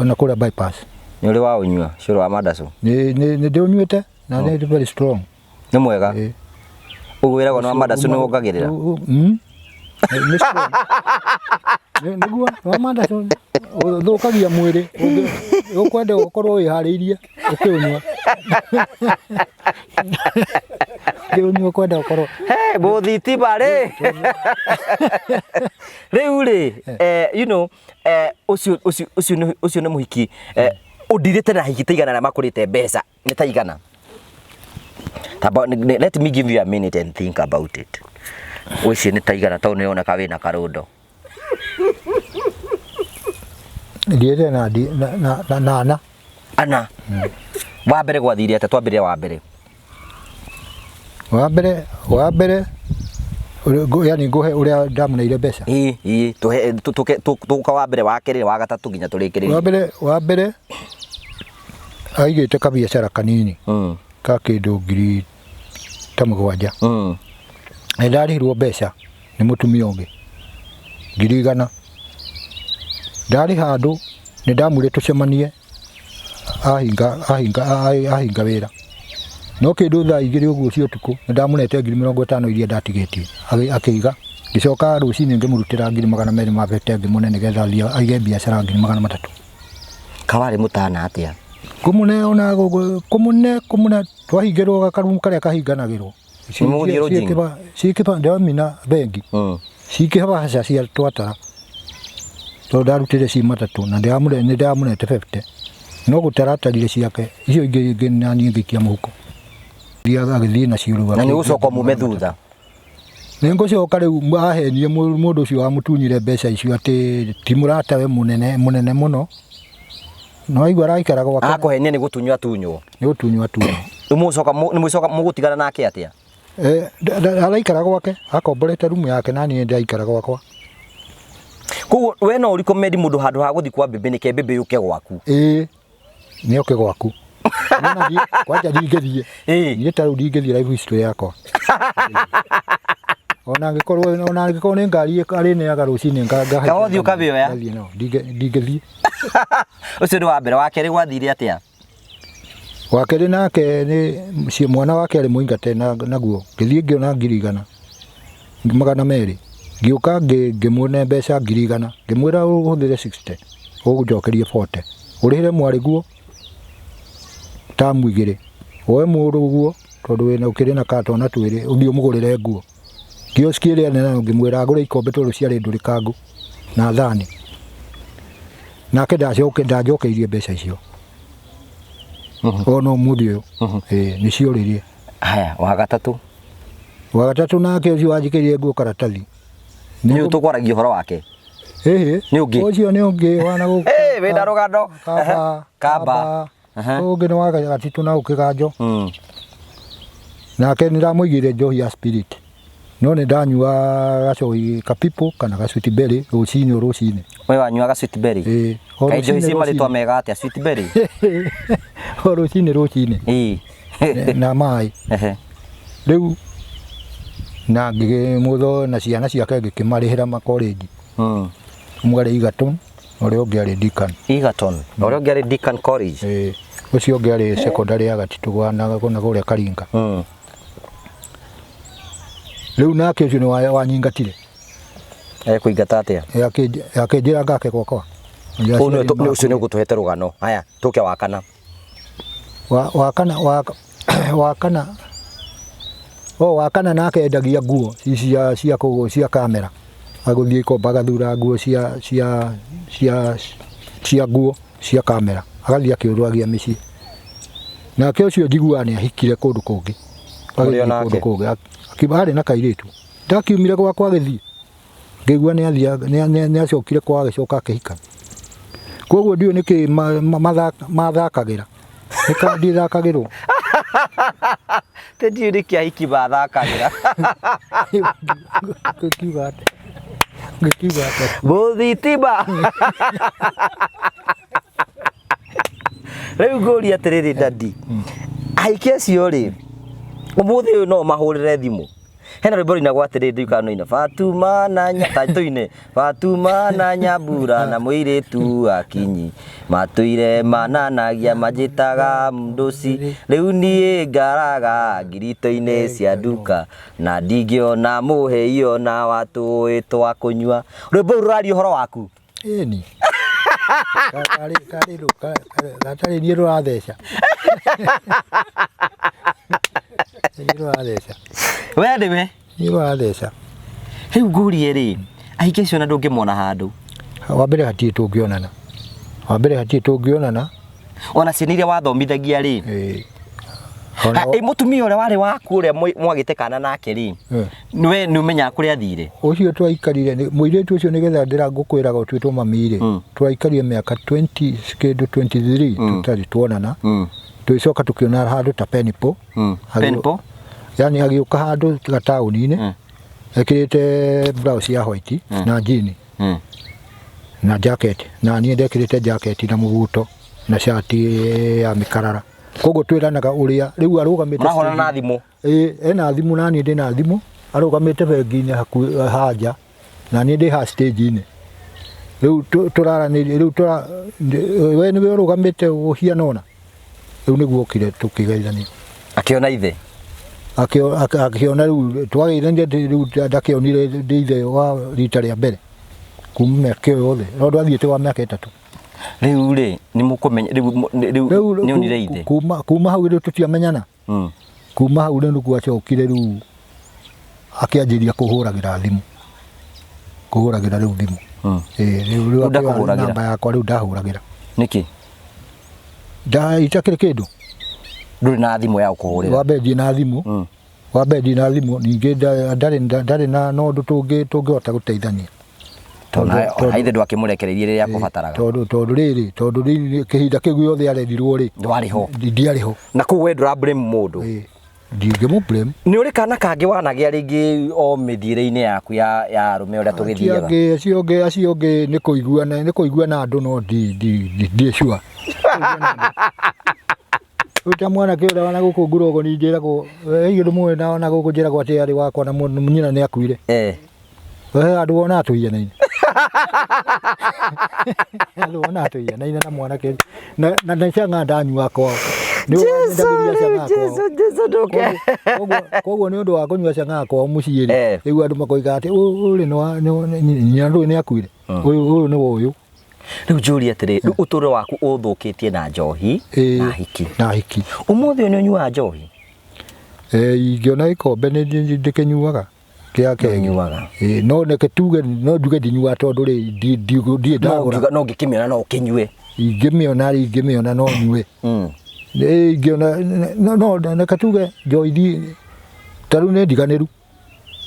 na kũrĩa bypass nĩ ũrĩ wa ũnyua ũcũrũ wa Madacu nĩ ndĩũnyuĩte na nĩ very strong nĩ mwega ũguo wĩragwo nĩ wa Madacu nĩ wongagĩrĩra nĩ strong nĩguo wa Madacu ũthũkagia mwĩrĩ ũkwenda ũkorwo wĩharĩirie ũkĩũnyua kĩũnyua kwenda ũkorwo mũthitima rĩ rĩu rĩ ũcio nĩ mũhiki ũndirĩte na hiki taigana na makũrĩte mbeca nĩ taigana let me give you a minute and think about it ũcio nĩ taigana tondũ nĩ oneka wĩna karũndo ndiĩte na ana wa mbere gwathire atĩa twambĩrĩre wa mbere yani nguhe ũrĩa ndamuneire mbeca tũka wa mbere wa kerĩ wa gatatũ nginya tũrĩkĩrĩrie wa mbere aigĩte kabiacara kanini ka kĩndũ 7,000 na ndarĩhirwo mbeca nĩ mũtumia ũngĩ 100,000 ndarĩ handũ nĩ ndamwĩre tũcemanie ahinga wĩra no kĩndũ thaa 2 ũguo cia ũtukũ nĩ ndamũnete 50,000 iria ndatigĩtie akĩiga ngĩcoka rũcinĩ ngĩmũrutĩra 200,000 mabete ngĩmũne nĩgetha aige biacara 300,000 kawarĩ mũtana atĩa kũmũne twahingĩrwo gakarumu karĩa kahinganagĩrwo ciĩkĩba ndamina bengi cikĩhabaca cia twatara tondũ ndarutĩre ci 3 na nĩ ndamũnete 50 no gũtaratarire ciake icio ingĩ naniĩ ngĩikia mũhuko agĩthiĩ nacio rĩu na nĩ gũcoka mume thutha nĩ ngũcoka rĩu ahenie mũndũ ũcio wamũtunyire mbeca icio atĩ ti mũratawe mũnene mũno no aigua araikara gwake akũhenia nĩ gũtunywo atunywo nĩ mũcoka mũgũtigana nake atĩa araikara gwake akomborete rumu yake na niĩ ndaikara gwakwa koguo we no recommend mũndũ handũ ha gũthiĩ kwa mbembe nĩke mbembe yũke gwaku nĩ oke gwaku kwanja ndingĩthiĩ niĩ ta rĩu ndingĩthiĩ live history yakwa ona angĩkorwo nĩ ngari arĩneaga rũcinĩ kahothiĩ ũkabĩoya ndingĩthiĩ ũcio nĩ wa mbere wa kerĩ gwathire atĩa wa kerĩ nake nĩ mwana wake arĩ mũingate naguo ngĩthiĩ ngĩona 200,000 ngĩũka ngĩmuone mbeca 100,000 ngĩmwĩra ũhũthĩre 60 ũgũnjokerie 40 ũrĩhĩre mwarĩ guo tamu 2 woe mũndũ guo tondũ wĩna ũkĩrĩ na katona twĩrĩ ũthiĩ ũmũgũrĩre nguo kioski ĩrĩa nene ngĩmwĩra agũre ikombe tondũ ciarĩ ndũrĩkangu na thani nake ndanjokeirie mbeca icio ono mũthĩ ũyũ nĩ ciorĩrie haya wa gatatũ wa gatatu nake ucio wanjikirie nguo karatathi ni utukwaragia horo wake ni ungi ucio ni ungi wana gå wina rugando kamba ungi ni wa gatatu na ukiganjo nake niramuigire njohi ya spirit no ni ndanyua gacohi kapipo kana ga sweet berry rucini we wanyua ga sweet berry kai njohi ci maritwa mega atia sweet berry rucini na mai riu na ngimutho na ciana ciake ngikimarihira makoleji umwe Egerton uria ungi ari Deacan uria ungi ari Deacan College ucio ungi ari secondary ya Gatito na guria Karinga riu nake ucio ni wanyingatire kuingata atia akinjira ngake gwakwa ucio ni ugutuhete rugano haya tuke wakana wakana nake endagia nguo cia kamera aguthie komba gathura nguo cia nguo cia kamera agathie akiurwagia micii nake ucio njiguaga ni ahikire kundu kungi akibari na kairitu ndakiumire gwakwa githii ngigua ni acokire kwa gicoka akihika koguo ndio niki mathakagira nikandi thakagirwo Tedi ni kia hiki bathakagira ngikibate Bothitima Riu nguri atiriri dadi aike cio ri umuthi uyu no mahurire thimu hena rwimbo rinagwo atiriri ndikano ina Fatuma na nyatatuine Fatuma na nyambura na muiritu akinyi matuire mananagia majitaga mdosi riu nie ngaraga ngirito-ini cia nduka na ndingiona muheio na watu itwa kunyua rwimbo rurari uhoro waku ni Gatari ni ruratheca we we ni ruratheca riu ngurie ri aike cio na ndungimona handu wa mbere hatie tungionana ona ciana wathomithagia ri mutumia uria wari waku uria mwagite kana nake ri niwe numenya kuria athire ucio twaikarire muiretu ucio nigetha ndira ngukwiraga utwitwo mamire twaikarire miaka 23 tutari tuonana twicoka tukiona handu ta Penipo yani agiuka handu gatauni-ini ekirite blouse ya white na jean na jacket na nie ndekirite jacket na muguto na shati ya mikarara kogo twiranaga uria riu arugamite mahona na thimu ena thimu na nie ndina thimu arugamite bengi-ini haja na nie ndi ha stage-ini riu turaranirie riu we niwe urugamite uhiana ona riu niguo kire tukigaithania akiona ithe akiona riu twagaithania riu ndakionire ithe wa rita ria mbere kuma miaka yothe no athiite wa miaka 3 riu ri ni mukumenya riu ni onire ithe kuma hau riu tutiamenyana kuma hau riu niguo acokire riu akianjiria kuhuragira thimu riu thimu riu ndakuhuragira namba yakwa riu ndahuragira niki itakire kindu nduri na thimu ya kuhurira wa bendi na thimu ningi ndari na nondu tungihota guteithania tona ithe ndwakimurekereirie riria akubataraga tondu riri kihinda kiu yothe arethiruo ri ndiariho na ku we ndura blame mundu ndingimu blame ni uri kana kangi wanagia ringi o mithire-ini yaku ya rume uria tugithiaga acio ngi ni kuiguana andu no ndi sure uta mwana kira wana guku ngurogo ni njiragwo igiru mwe na wana guku njiragwo ati ari wakwa na nyina ni akuire we andu wona atuianaine andu wona atuianaine na mwana kiri na ndacanga ndanyua kwao ni wandagiria canga kwao koguo ni undu wa kunyua canga kwao muciiri riu andu makoiga ati uri nyina ndu ni akuire uyu ni uyu riu njuri atiri riu uturo waku uthukitie na njohi na hiki umuthi ni unyua njohi ingiona ikombe ni ndikinyuaga kia kenyuaga no neke tuge no nduge ndinyua tondu ri ndi ndagura no ngikimiona no ukinyue ingimiona no nyue ingiona no neke tuge njohi taru ni ndiganiru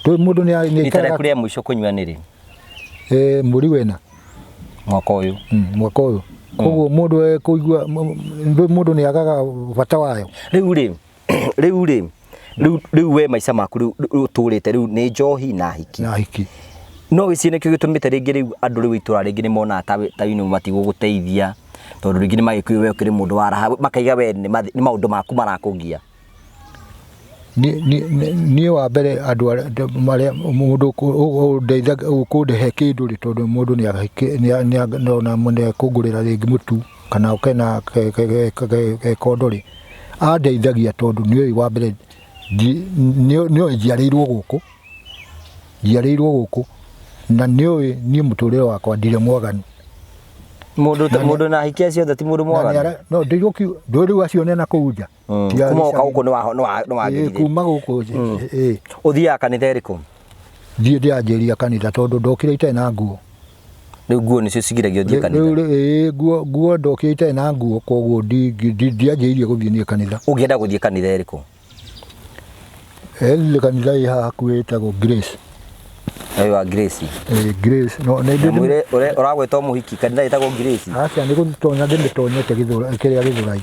Tu mundu ni Itare kuria mwisho kunywa niri. Muri wena. Mwaka uyu. Mwaka uyu. Koguo mundu kuigua mundu ni agaga bata wayo. Riu we maica maku riu turite riu ni njohi na hiki. Na hiki. No icine kio gitumite ringi riu andu riu itura ringi ni mona ta ino matigo guteithia tondu ringi ni magikuyo we ukiri mundu wa raha makaiga we ni maundu maku marakugia. Ni wa mbere andu maria mundu ndeithaga ukundehe kindu ri tondu mundu ni ona mune kungurira ringi mutu kana ukena kondo ri andeithagia tondu ni wa mbere ni njiarirwo guku na ni muturire wakwa ndire mwaganu mundu na hikia ciothe ti mundu mwaganu no ndiru acio nena kuunja kuma uko no wa kuma guku uthia kanitha iriku ndianjiria kanitha tondu ndokire ite na nguo riu nguo nicio cigiragia uthie kanitha nguo ndokire ite na nguo koguo ndianjiria guthie ni kanitha ungienda guthie kanitha iriku ile kanitha iha kuitagwo Grace. Ayo Grace. Grace. No mwire uragweta muhiki kanitha itagwo Grace. Acha ni gutonya nditonyete githura kiria githurai.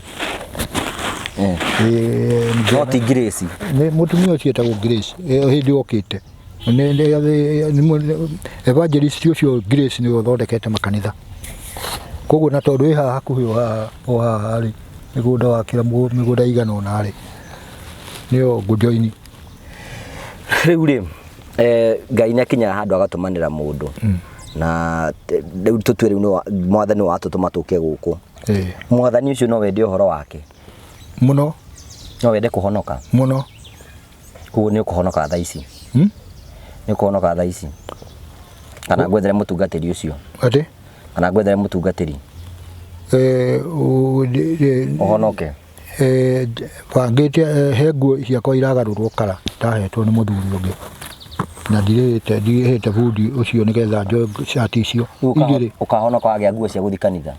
Not Grace. Ni mutumia ucio etagwo Grace. Hindi okite. Ni evangelist ucio Grace ni uthondekete makanitha. Koguo na tondu iha hakuhi o haha ri migunda wa kira migunda igana ona ri niyo ngujoini riu ri Ngai ni akinya handu agatumanira mundu na riu tutwe riu no mwathani watutuma tuke guku mwathani ucio no wende uhoro wake muno no wende kuhonoka muno kuo ni kuhonoka thaa ici ni kuhonoka thaa ici kana gwethere mutungatiri ucio ati kana gwethere mutungatiri uhonoke bangite he nguo ciakwa iragarurwo kara ndahetwo ni muthuri ungi na ndirihite budi ucio nigetha njo shati icio igiri ukahonoka wagia nguo cia guthi kanitha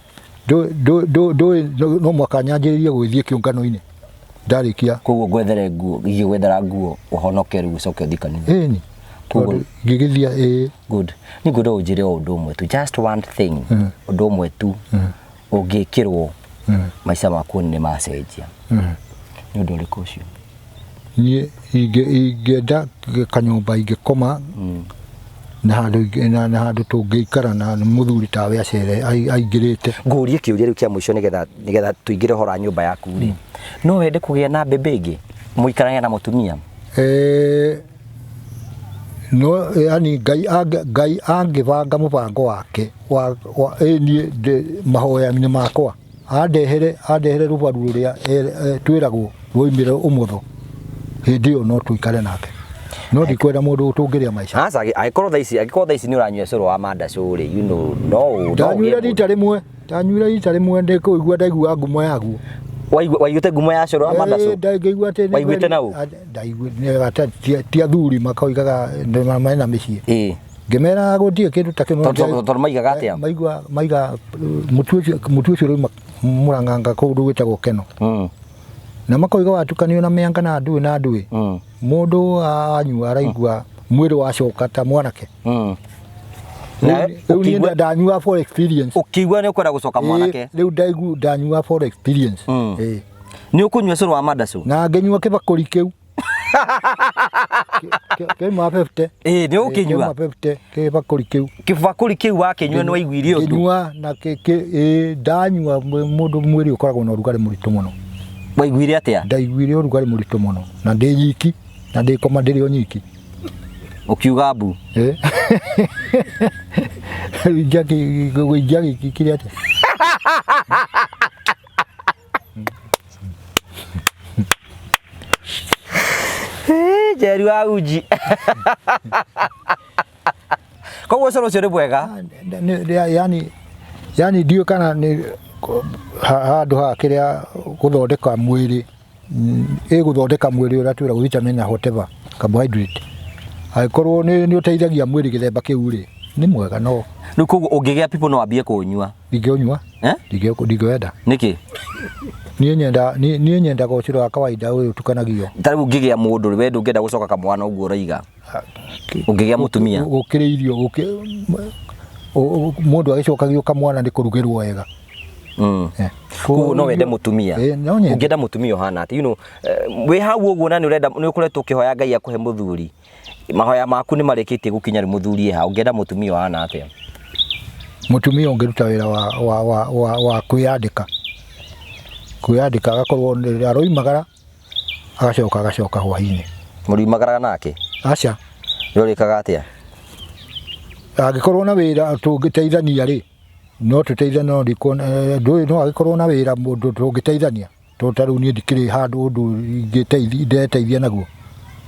no mwaka nyanjiririe gwithie kiungano-ini ndarikia koguo gwethere nguo gwethera nguo uhonoke riu ucoke uthi kanitha ni koguo ngigithia good ni good ujire undu umwe tu just one thing undu umwe tu ungikirwo maica maku ni macenjia ni undu uriku ucio ni ingenda kanyumba ingikoma na handu tungiikara na muthuri tawe acere aingirite ngurie kiuria riu kia mwisho nigetha tuingire hora nyumba yaku ri no wende kugia na bebe ingi muikarania na mutumia no yani Ngai angivanga mubango wake wa ni mahoya ni makwa andehere rubaru ruria twiragwo rwoimire umutho hindi yo no tuikare nake no ndikwenda mundu tungiria maica asa agikorwo thaa ici ni uranyua coro wa manda cori you know no ndanyuire rita rimwe ndikuigua ndaigua ngumo yaguo waiguite ngumo ya coro wa manda cori ndaigua ati waiguite nau ndaigua ti athuri makoigaga mena micii ngimera gutie kindu ta kino tondu maigaga atia maiga mutu ucio ruma muranganga kundu gwitagwo Keno na makoiga watukanio na mianga na ndui mundu anyua araigua mwiri wacoka ta mwanake na ukigwa ndanyua for experience ukigwa ni ukwenda gucoka mwanake riu ndaigu ndanyua for experience ni ukunywa coro wa manda cori na ngenyua kibakuri kiu kema 50 ni ukinyua kibakuri kiu wakinyua ni waiguirie undu kinyua na ndanyua mundu mwiri ukoragwo na urugari muritu muno waiguire atia ndaiguire urugari muritu muno na ndi nyiki na ndi koma ndiri nyiki ukiuga mbu jagi kikiri atia Jerry wa uji koguo coro ucio ri bwega yani ndio kana ni handu ha kiria guthondeka mwiri guthondeka mwiri uria twira vitamin na whatever carbohydrate aikorwo ni uteithagia mwiri githemba kiu ri ni mwega no riu koguo ungigia people no ambie kunyua ndingĩũnyua ndingĩenda niki niĩ nyendaga ũcũrũ wa kawaida ũyũ tukanagio. Tarĩu ũngĩgĩa mũndũ we ndũngĩenda gũcoka kamwana ũguo ũraiga. Ũngĩgĩa mũtumia. Gũkĩrĩ irio mũndũ agĩcokagio kamwana nĩ kũrugĩrwo wega. Kuo no wende mũtumia. Ũngĩenda mũtumia ũhana atĩ wĩ hau ũguo na nĩ ũkoretwo ũkĩhoya Ngai akũhe mũthuri. Mahoya maku nĩ marĩkĩtie gũkinya rĩ mũthuri ha ũngĩenda mũtumia ũhana atĩa? Mũtumia ũngĩruta wĩra wa kwĩyandĩka agakorwo aroimagara agacoka hwainĩ. Mũriumagaraga nake? Aca. Rĩrĩkaga atĩa? Angĩkorwo na wĩra tũngĩteithania rĩ, no tũteithanie ndũĩ no agĩkorwo na wĩra mũndũ tũngĩteithania. Tarĩu niĩ ndikĩrĩ handũ ũndũ ndeteithia naguo.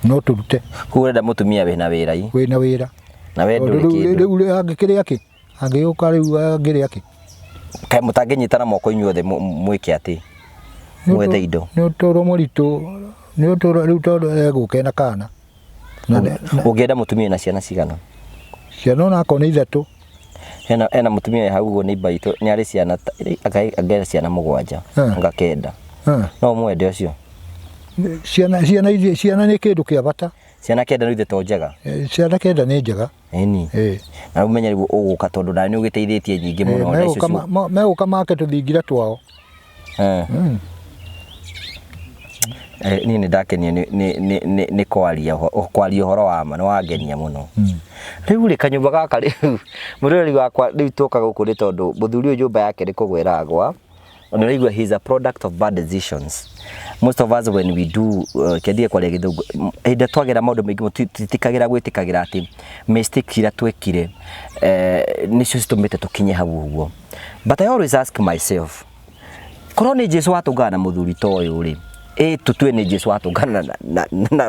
No tũrute. Urenda mũtumia wĩna wĩra ii? Wĩna wĩra. Na we ndũrĩ kĩndũ. Rĩu angĩkĩrĩ akĩ? Angĩũka rĩu angĩrĩ akĩ? Kaĩ mũtangĩnyitana moko inyuothe mwĩke atĩ? Mwethe indo. Nĩ ũtũũro mũritũ. Nĩ ũtũũro rĩu tondũ egũka ena kana. Ũngĩenda mũtumia na ciana cigana? Ciana onako nĩ 3. Ena mũtumia hau ũguo nĩ baitũ nĩ arĩ ciana angĩera ciana 7 anga 9. No mwende ũcio. Ciana nĩ kĩndũ kĩa bata. Ciana 9 nĩ ithe to njega. Ciana 9 nĩ njega. Eni. Na ũmenye rĩu ũgũka tondũ na nĩ ũgĩteithĩtie nyingĩ mũno. Megũka make tũthingira twao. Niĩ nĩ ndakenio nĩ kwaria ũhoro wa ma nĩ wangenia mũno. Rĩu rĩ kanyũmba gaka rĩu mũrori wakwa rĩu tũka gũkũ nĩ tondũ mũthuri ũyũ nyũmba yake nĩ kũgwĩra agwa. Ona rĩu he is a product of bad decisions. Most of us when we do kĩndie kwaria gĩthũngũ hĩndĩ twagera maũndũ maingĩ tũtikagĩra gwĩtĩkagĩra atĩ mistake iria twekire nĩcio citũmĩte tũkinye hau ũguo. But I always ask myself, korwo nĩ Jesũ watũngana na mũthuri ta ũyũ rĩ, tutue nĩ Jesũ watũngana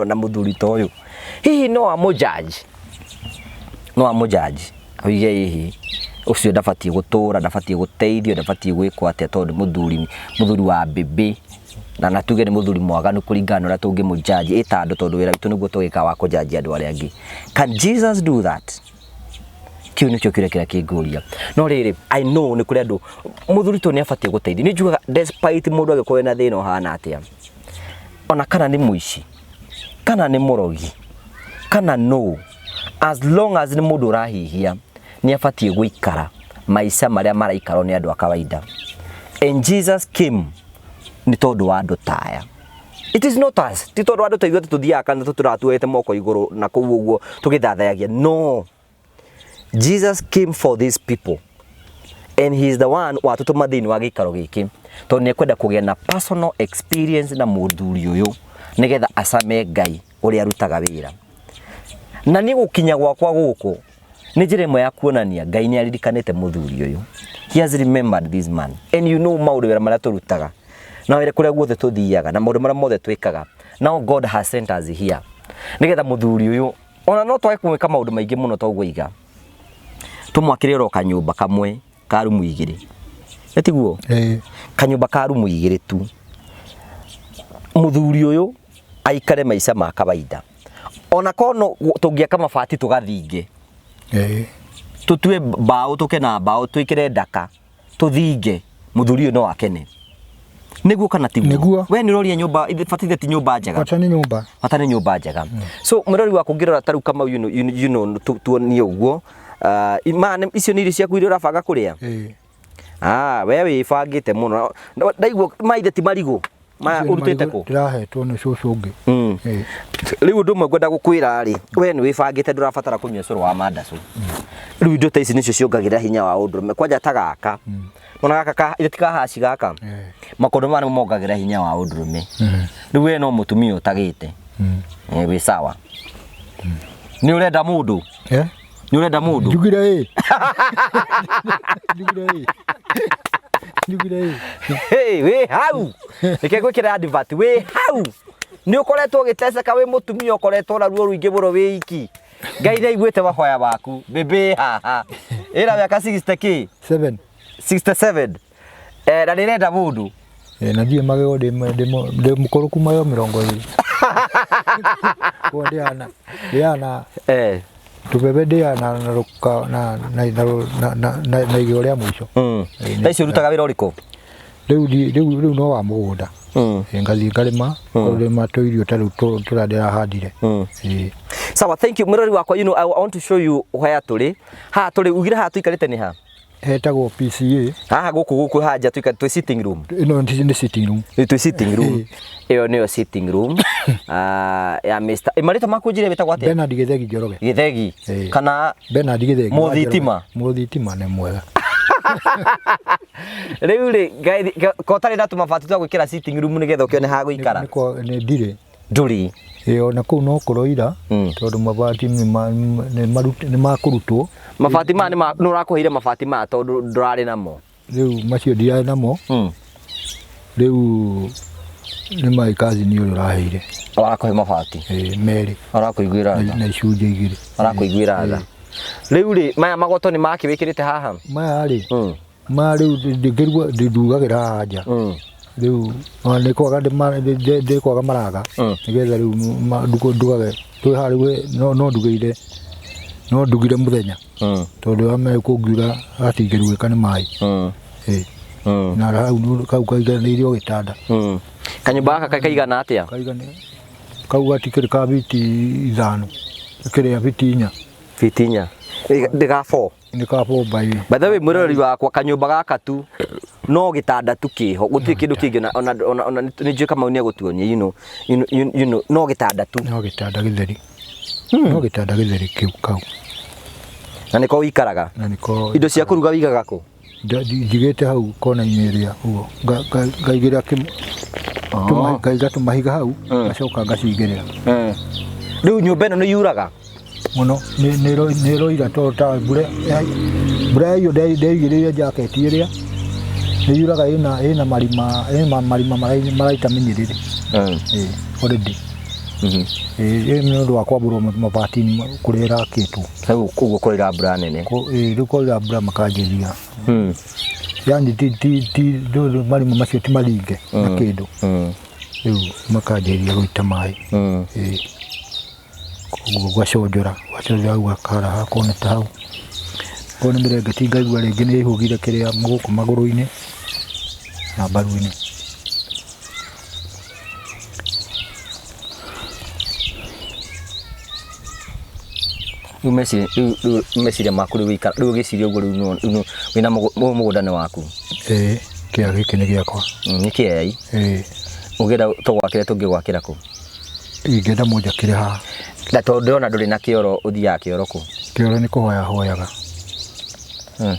na mũthuri ta ũyũ, hihi no amũjaji? No amũjaji oige hihi ũcio ndabatiĩ gũtũra, ndabatiĩ gũteithio, ndabatiĩ gwĩkwo atĩa tondũ mũthuri wa bebe na tuge nĩ mũthuri mwaganu kũringana na ũrĩa tũngĩmũjaji tondũ wĩra witũ nĩguo tũgĩka wa kũjaji andũ arĩa angĩ. Can Jesus do that? Kĩu nĩkĩo kĩrĩa kĩngũria. No rĩrĩ I know nĩ kũrĩ andũ mũthuri to nĩ abatiĩ gũteithio. Nĩ njugaga despite mũndũ agĩkorwo na thĩna ũhana atĩa, ona kana nĩ mũici kana nĩ mũrogi kana no, as long as nĩ mũndũ ũrahihia nĩ abatiĩ gũikara maica marĩa maraikarwo nĩ andũ a kawaida. And Jesus came nĩ tondũ wa andũ taya. It is not us. Ti tondũ andũ ta ithuĩ tũthiaga kana tũratuete moko igũrũ na kũu ũguo tũgĩthathayagia. No. Jesus came for these people. And he is the one watũtũma thĩinĩ wa gĩikaro gĩkĩ tondũ nĩ ekwenda kũgĩa na personal experience na mũthuri ũyũ nĩgetha acame Ngai ũrĩa arutaga wĩra. Na nĩ gũkinya gwakwa gũkũ nĩ njĩra ĩmwe ya kuonania Ngai nĩ aririkanĩte mũthuri ũyũ. He has remembered this man. And you know maũndũ wĩra marĩa tũrutaga na wĩra kũrĩa guothe tũthiaga na maũndũ marĩa mothe twĩkaga. Now God has sent us here nĩgetha mũthuri ũyũ ona no twage kũmwĩka maũndũ maingĩ mũno togũiga tũmwakĩre ro kanyũmba kamwe ka rumu 2. Etiguo kanyũmba ka rumu 2 tu. Mũthuri ũyũ aikare maica ma kawaida. Ona kono tũngĩaka mabati tũgathinge. Tutue mbaũ tũke na mbaũ twĩkĩre ndaka tũthinge mũthuri ũyũ no akene. Nĩguo kana tiguo? We nĩ roria nyũmba ibatithie ti nyũmba njega. Bata nĩ nyũmba njega. So mũrori wa kũngĩrora taru kama you know tuonie ũguo. Icio nĩ irio ciaku iria ũrabanga kũrĩa? We wĩbangĩte mũno. Ndaigua maithe ti marigũ urutĩte kũ? Ndĩrahetwo nĩ cũcũ ũngĩ. Rĩu ũndũ ũmwe ngwenda gũkwĩra rĩ, we nĩ wĩbangĩte ndũrabatara kũnyua cũrũ wa mandacũ. Rĩu indo ta ici nĩcio ciongagĩrĩra hinya wa ũndũrũme. Kwanja ta gaka ona gaka itikahaci gaka makondo mane mongagĩrĩra hinya wa ũndũrũme. Rĩu we no mũtumia ũtagĩte wĩ sawa. Nĩ ũrenda mũndũ? Nĩ ũrenda mũndũ? Njugire wĩ hau reke gwĩkĩra advert wĩ hau nĩ ũkoretwo ũgĩteceka wĩ mũtumia ũkoretwo na ruo rũingĩ mũno wĩ iki. Ngai nĩ aiguĩte mahoya maku bebe haha ĩra mĩaka 67 na nĩrenda mũndũ na ndiĩ magego ndĩ mũkũrũ kuma yo 20 kwa ndiana tubebe ndiana na ruka na igĩo rĩa mũico. Na icio rutaga wĩra ũrĩkũ? riu no wa mugunda ngathi ngarima kurima tu irio taru turadira handire sawa. Thank you mwirori wakwa. You know, I want to show you where tuli ha tuli ugira ha tuikarite ni ha hetagwo PCA haha guku hanja twi sitting room. ino ni sitting room, twi sitting room iyo niyo sitting room ya Mr. Imarito makunjire bitagwo atia? Bernard Githegi Njoroge. Githegi kana Bernard Githegi Muthitima ni mwega. Riu ri ko tari ndatu mabati twa gwikira sitting room ni getha ukione ha guikara ni ndire nduri ona kuu no kuroira tondu mabati ni makurutwo mabati ma ni no rakuhire mabati ma tondu ndurari namo riu macio ndirari namo riu ni mai kazi ni uraheire arakuhe mabati meri arakuiguira na icunjĩ igĩrĩ arakuiguira tha. Riu ri maya magoto ni maki wikirite haha maya ri ma riu ndindugagira haha nja riu ni kwaga ndikwaga maraga nigetha riu ndugage twi hari no ndugire muthenya tondu ame kungiura atingiruika ni mai na hau kau kaiganĩirio gĩtanda kanyumba gaka kaigana atia? Kau gatikĩrĩ ka biti 5 kĩrĩa biti 4 biti 4 ndiga 4 ni ka 4 by the way mwirori wakwa kanyumba gaka tu no gitanda tu kiho gutirĩ kindu kingi ona ni njui kama unia gutuonia you know no gitanda tu no gitanda gĩtheri kiu kau na niko wikaraga na niko indo cia kuruga wigaga ku njigĩte hau kona-inĩ ĩrĩa uguo ngaigira ngaiga tũmahiga hau ngacoka ngacigĩrĩra riu nyumba ĩno nĩ yuraga muno nĩ roira to ta mbura iyo ndeigĩrĩire jaketi ĩrĩa nĩ yuraga ĩna marima maraita mĩnyĩrĩrĩ already nĩ ũndũ wa kwambũrwo mabati-inĩ kũrĩa ĩrakĩtwo hau koguo kũrĩra mbura nene rĩu kũrĩra mbura makanjĩria yani ti marima macio ti maringe na kĩndũ rĩu makanjĩria gũita maĩ koguo gwaconjora hau gakara hakona ta hau ko nĩ mĩrengeti ngaigua rĩngĩ nĩ ĩhũgire kĩrĩa gũkũ magũrũ-inĩ na mbaru-inĩ. Umeciria maku riu wikara riu giciria uguo riu wina mugundane waku kia giki ni giakwa ni kiai ugira tugwakire tungigwakira ku ingenda moja kire ha na tondu ona nduri na kioro uthia kioro ku kioro ni kuhoya hoyaga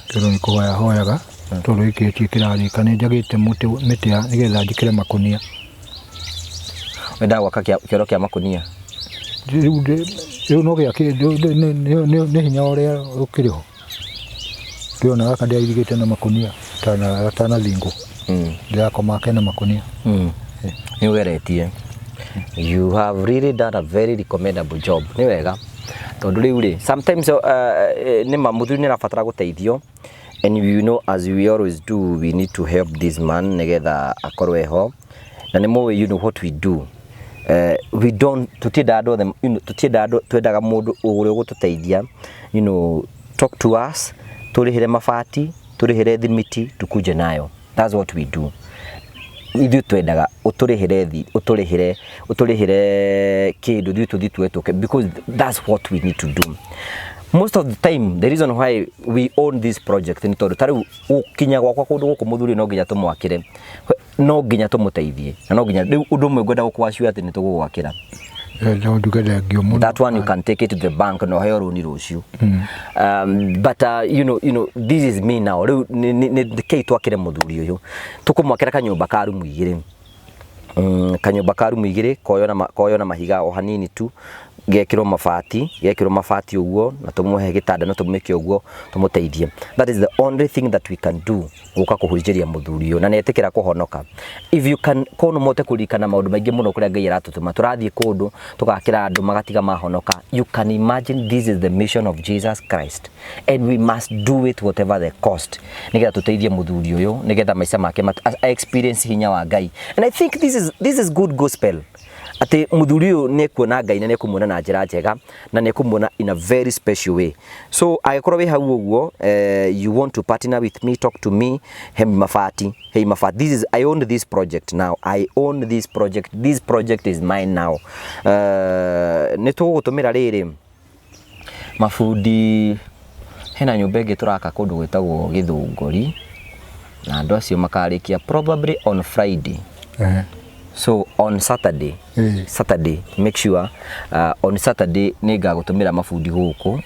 kioro ni kuhoya hoyaga tondu ikitie kirarika ni njagite miti ya nigetha njikire makunia wenda gwaka kioro kia makunia riu no gä nä hinya å rä a å kä rä ho ndä ona gaka ndä airigä na makunia tanathingo ndä rakoma kena makunia nä ugeretie. You have really done a very recommendable job. Nä wega tondu rä u rä sometimes nä mamuthuri nä rabatara gå teithio and you know as we always do we need to help this man nä getha akorwo eho na nä må you know what we do. We don't tutienda them you know tutienda twendaga mundu uri gututeithia you know talk to us turihire mabati turihire thimiti tukuje nayo. That's what we do. Ithu twendaga uturihire kindu ithu tuthi twetuke because that's what we need to do. Most of the time the reason why we own this project ni tondu tari ukinya gwakwa kundu guku muthuri no nginya tumwakire no nginya tumuteithie na no nginya riu undu mwe ngwenda gukwacua ati ni tugugwakira that one you can take it to the bank no heo runi rucio but you know this is me now riu ni kei twakire muthuri uyu tukumwakira kanyumba ka rumu igire kanyumba ka rumu igire koyo na mahiga o hanini tu gekirwo mabati uguo na tumuhe gitanda na tumike uguo tumuteithie. That is the only thing that we can do guka kuhurijiria muthuri uyu na netikira kuhonoka. If you can kono mote kurikana maundu maingi muno kuria Ngai aratutuma turathie kundu tugakira andu magatiga mahonoka. You can imagine this is the mission of Jesus Christ and we must do it whatever the cost nigetha tuteithie muthuri uyu nigetha maica make experience hinya wa Ngai. And I think this is good gospel. ati muthuri uyu ni kuona Ngai na ni kumuona na njira njega na ni kumuona in a very special way. So agikorwo wi hau uguo you want to partner with me, talk to me. Hey Mafati, I own this project now. I own this project. This project is mine now. Ni tugutumira riri mafundi hena nyumba ingi turaka kundu gwitagwo Githunguri na andu acio makarikia probably on Friday. So on Saturday, make sure on Saturday niga gutumira mafundi guku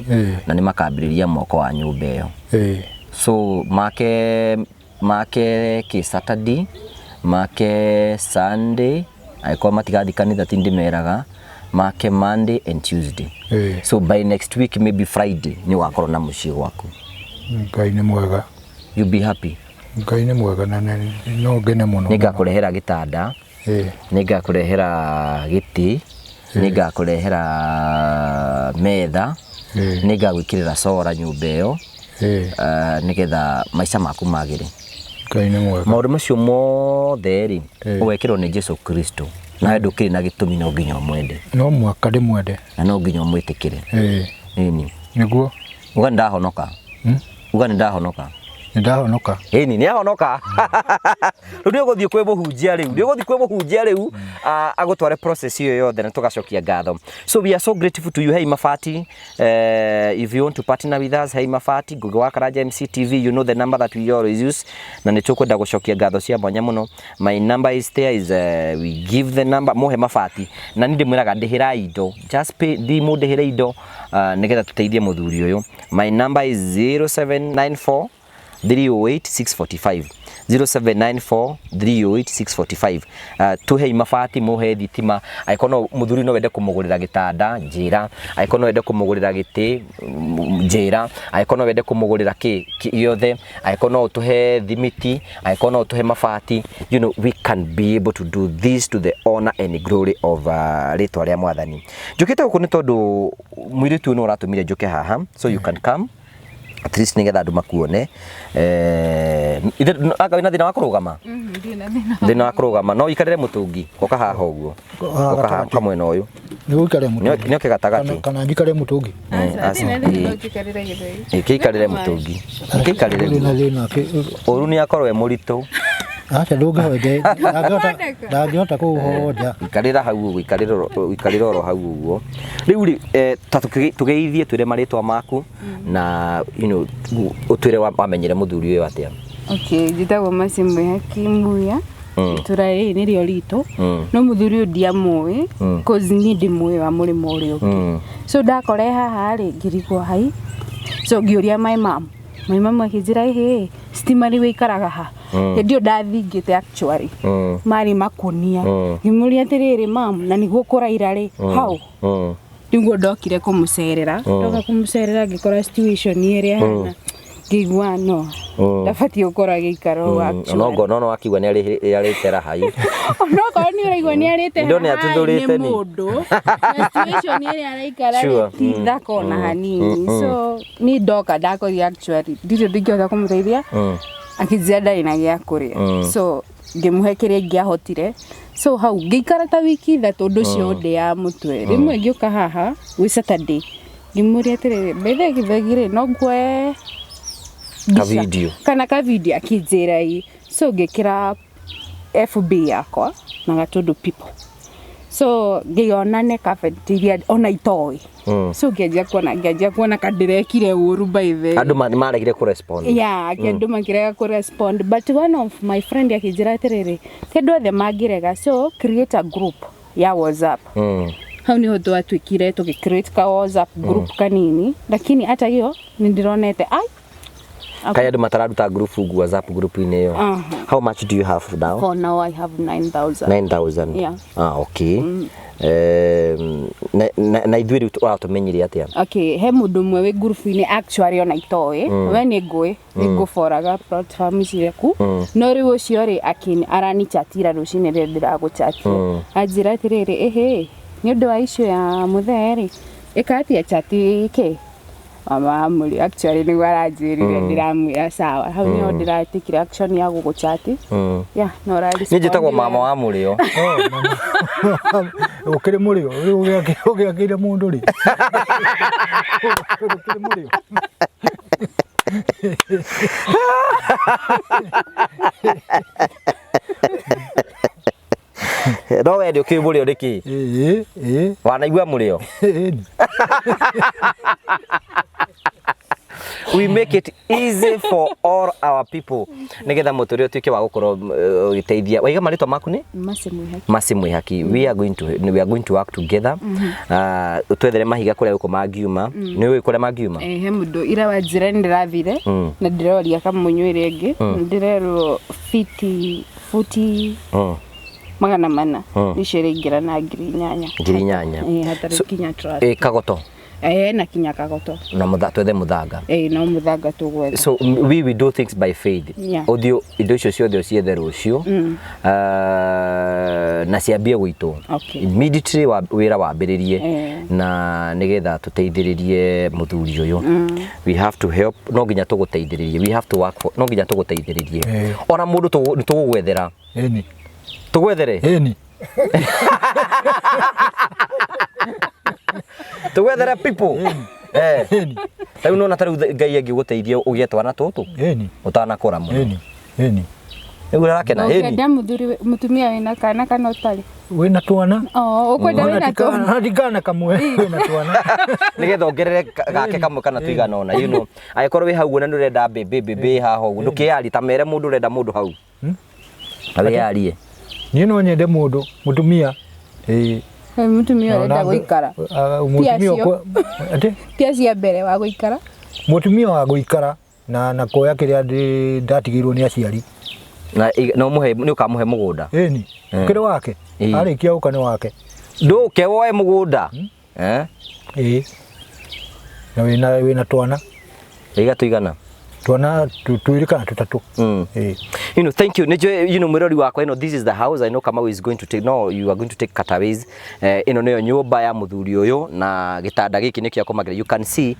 na ni makambiriria moko wa nyumba iyo. So make ki Saturday, make Sunday, aiko matigathi kanitha tindimeraga, make Monday and Tuesday. So by next week maybe Friday ni wakorwo na muciĩ gwaku. Ngai ni mwega. You be happy. Ngai ni mwega na no ngene muno. Niga kurehera gitanda. Niga kurehera giti. Niga kurehera metha. Niga gwikirira sora nyumba iyo. Nigetha maica maku magire. Ngai ni mwega. Maundu macio mothe ri wekirwo ni Jesu Kristo. Na ndukiri na gitumi no nginya mwende. No mwaka ndimwende. Na no nginya mwitikire. Ni. Niguo. Uga ndahonoka. Uga ndahonoka. Ndahonoka. Ni ni ahonoka. Ndio guthie kwe buhunjia riu. Ndio guthie kwe buhunjia riu agutware process iyo yothe na tugacokia ngatho. So we are so grateful to you Hey Mafati. If you want to partner with us Hey Mafati, Google wa Karaja MC TV, you know the number that we always use. Na nitukwenda gucokia ngatho cia mwanya muno. My number is there is we give the number Mohe Mafati. Na ndi mwiraga ndihira indo. Just pay di mo ndihira indo nigetha tuteithie muthuri uyu. My number is 0794 308 645 0794 308 645. Tuhe Mafati mohe thitima aikono muthuri no wende kumugurira gitanda njira aikono wende kumugurira giti njira aikono wende kumugurira ki yothe aikono tuhe thimiti aikono tuhe mafati. You know we can be able to do this to the honor and glory of ritwa ria mwathani. Njukite guku ni tondu mwiritu no ratumire njuke haha so you can come at least nigetha andu makuone. Aka na thina wa kurugama thina wa kurugama no ikarire mutungi oka haha uguo oka haha kamwe na uyu ni ukare mutungi ni okigatagati kana njikare mutungi ikikarire mutungi ikikarire na uru ni akorwe muritu acha nduga hoje ndagota kuhoja ikarira hau uguo ikarira oro hau uguo riu ri tugeithie twire maritwa maku na you know utwire wamenyere muthuri uyu atia. Okay, njitagwo Macimwe Hakimuya. Turai ni rio rito no muthuri uyu ndiamui cause ni ndimui wa murimo uri ungi. So ndakore haha ri ngirigwo hai so ngiuria my mom akijira he stima ri wikaraga ha ndio ndathingite actually mari makunia ngimuria atiriri mam na niguo kuraira ri hau niguo ndokire kumucerera ndoka kumucerera ngikora situation iri hana ngigwa no ndafati ukora gikaro actually no akigwa ni aritera hai no ko ni uraigwa ni arite ndo ni atuthurite ni mundu situation iri araikara ndakona hanini so ni ndoka ndakori actually ndire ndingioka kumuteithia akijia ndari na gya kuria so ngimuhe kiria ngiahotire so hau ngikara ta wiki ithatu undu cio ndi ya mutwe rimwe ngioka haha wi Saturday ngimuria atiriri bethe githegire no ngwe ka video akijira i so ngikira FB yakwa na gatundu people so ngionane cafeteria ona itoi so ngejia kuona kadirekire uru by the andu maregire ku respond andu makirega ku respond but one of my friend akijira atiriri kendu othe magirega so create a group ya WhatsApp hau ni hoto atwikire create ka WhatsApp group kanini lakini hata hiyo nindironete kaya andu matararuta group WhatsApp group ine yo. How much do you have now? For now I have 9,000. 9,000. Yeah. Okay. Na ithuĩ rĩu tumenyire atia? Okay, he mundu mwe we group ine actually ona itoe we ni ngui nguforaga platform ciaku no riu ucio ri akini arani chatira rucine ri ndiraguchatia ajira atiriri ehe ni undu wa issue ya mutheri ikatia chati ke mama muri actually ni warajirire ndiramwira sawa hau ni ndiratikire action ya guguchati no rali ni njitagwo mama wa murio ukire murio ugiakire mundu ri ukire murio no wendi ukimurio riki wanaigua murio we make it easy for all our people nigetha muturio tuike wa gukorwo giteithia waiga maritwa maku ni Masi Mwihaki we are going to work together twethere mahiga kuria uko mangiuma ni we kuria mangiuma he mundu ira wa njira ndirathire na ndiroria kamunywire ingi ndirerwo futi magana mana nishiringira na ngiri nyanya hatari kinya trust kagoto na kinya kagoto na twethe muthanga no muthanga tugwetha so we do things by faith audio indo icio ciothe ciethe rucio na ciambie gwitu immediately wira wambiririe na nigetha tuteithiririe muthuri uyu we have to help no nginya tuguteithiririe we have to work for no nginya tuguteithiririe ona mundu tugugwethera tugwethere tugwethere people tau no na taru ngai angiguteithia ugie twana tutu utanakora muno Nigura rakena ukenda mutumia wina kana kana utari wina twana ukwenda wina twana ndigana kamwe wina twana nigetha ongerere gake kamwe kana tuigana ona you know agikorwo wi hau na ndurenda bebe haho ndukiyari ta mere mundu urenda mundu hau awiarie ni no nyende mundu mutumia mutumia urenda guikara mutumia ate pia cia mbere wa guikara mutumia wa guikara na koya kiria ndatigirwo ni aciari na no muhe ni ukamuhe mugunda ni kire wake arikia uka ni wake nduke woe mugunda na wina twana iga tuigana twana tuirikana tutatu you know thank you you know mirori wakwa this is the house I know Kamau is going to take you are going to take cutaways ino niyo nyumba ya muthuri uyu na gitanda giki nikio komagira you can see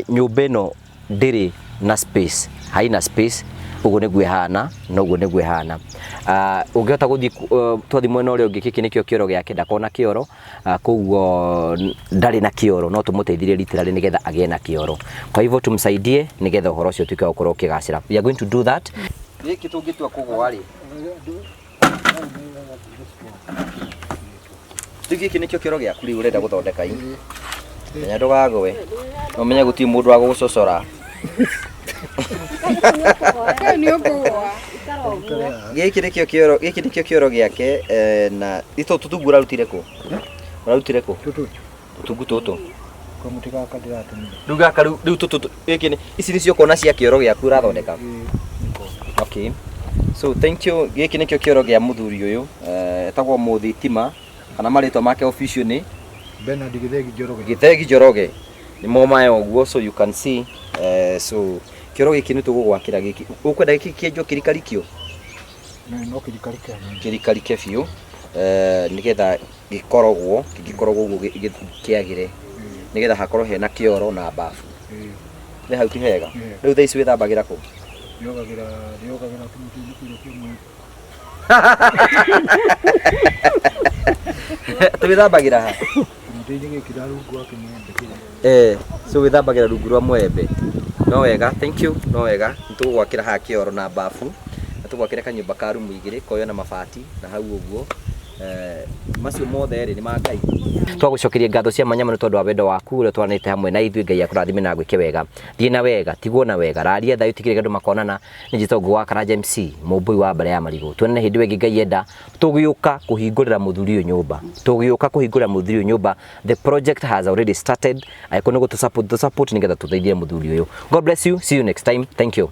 nyumba ino ndiri na space haina space ugo nigwe hana no ugo nigwe hana ungihota guthi twathi mwena uri ungi kiki nikio kioro giake ndakona kioro kuguo ndari na kioro no tumuteithirie literally nigetha agie na kioro kwa hivyo tumsaidie nigetha uhoro ucio tuike ukorwo kigacira we are going to do that giki tungitua kugwari giki nikio kioro giaku ri urenda guthondeka ii nya ndugagwe no menya guti mundu wa gugucocora giki nikio kioro giake na ito tutugura rutire ku tutungu tutu kwa mutika kadirate nduga karu tutu giki ici nicio kona cia kioro giaku urathondeka okay so thank you giki nikio kioro gia muthuri uyu etagwo Muthitima kana maritwa make official ni Bernard Githegi Njoroge ni momae oguo so you can see so kioro giki ni tugugwakira giki ukwenda giki kienjo kirikarikio no kirikarike biu nigetha gikorogwo uguo kiagire nigetha hakorwo hena kioro na bafu ni hau ti hega riu thaici withambagira ku yogagira kumutini kimwe tuwithambagira ha kumutini kira rungu wake mwembe so withambagira rungu rwa mwembe no wega thank you no wega nitugwakira ha kioro na bafu natugwakira kanyumba ka rumu igiri koyo na mabati na hau uguo macio mothe ri ni mangai twagucokeria ngatho cia manyama ni tondu wa wendo waku uria twanite hamwe na ithui ngai akurathime na gwike wega thie na wega tiguo na wega raria thayo tikire andu makonana ni jitongo wa Karanja MC mumbui wa mbere ya marigo tuonane hindi wengi ngai enda tugiuka kuhingurira muthuri uyu nyumba nyumba the project has already started aikone go to support nigetha tuteithie muthuri uyu God bless you see you next time thank you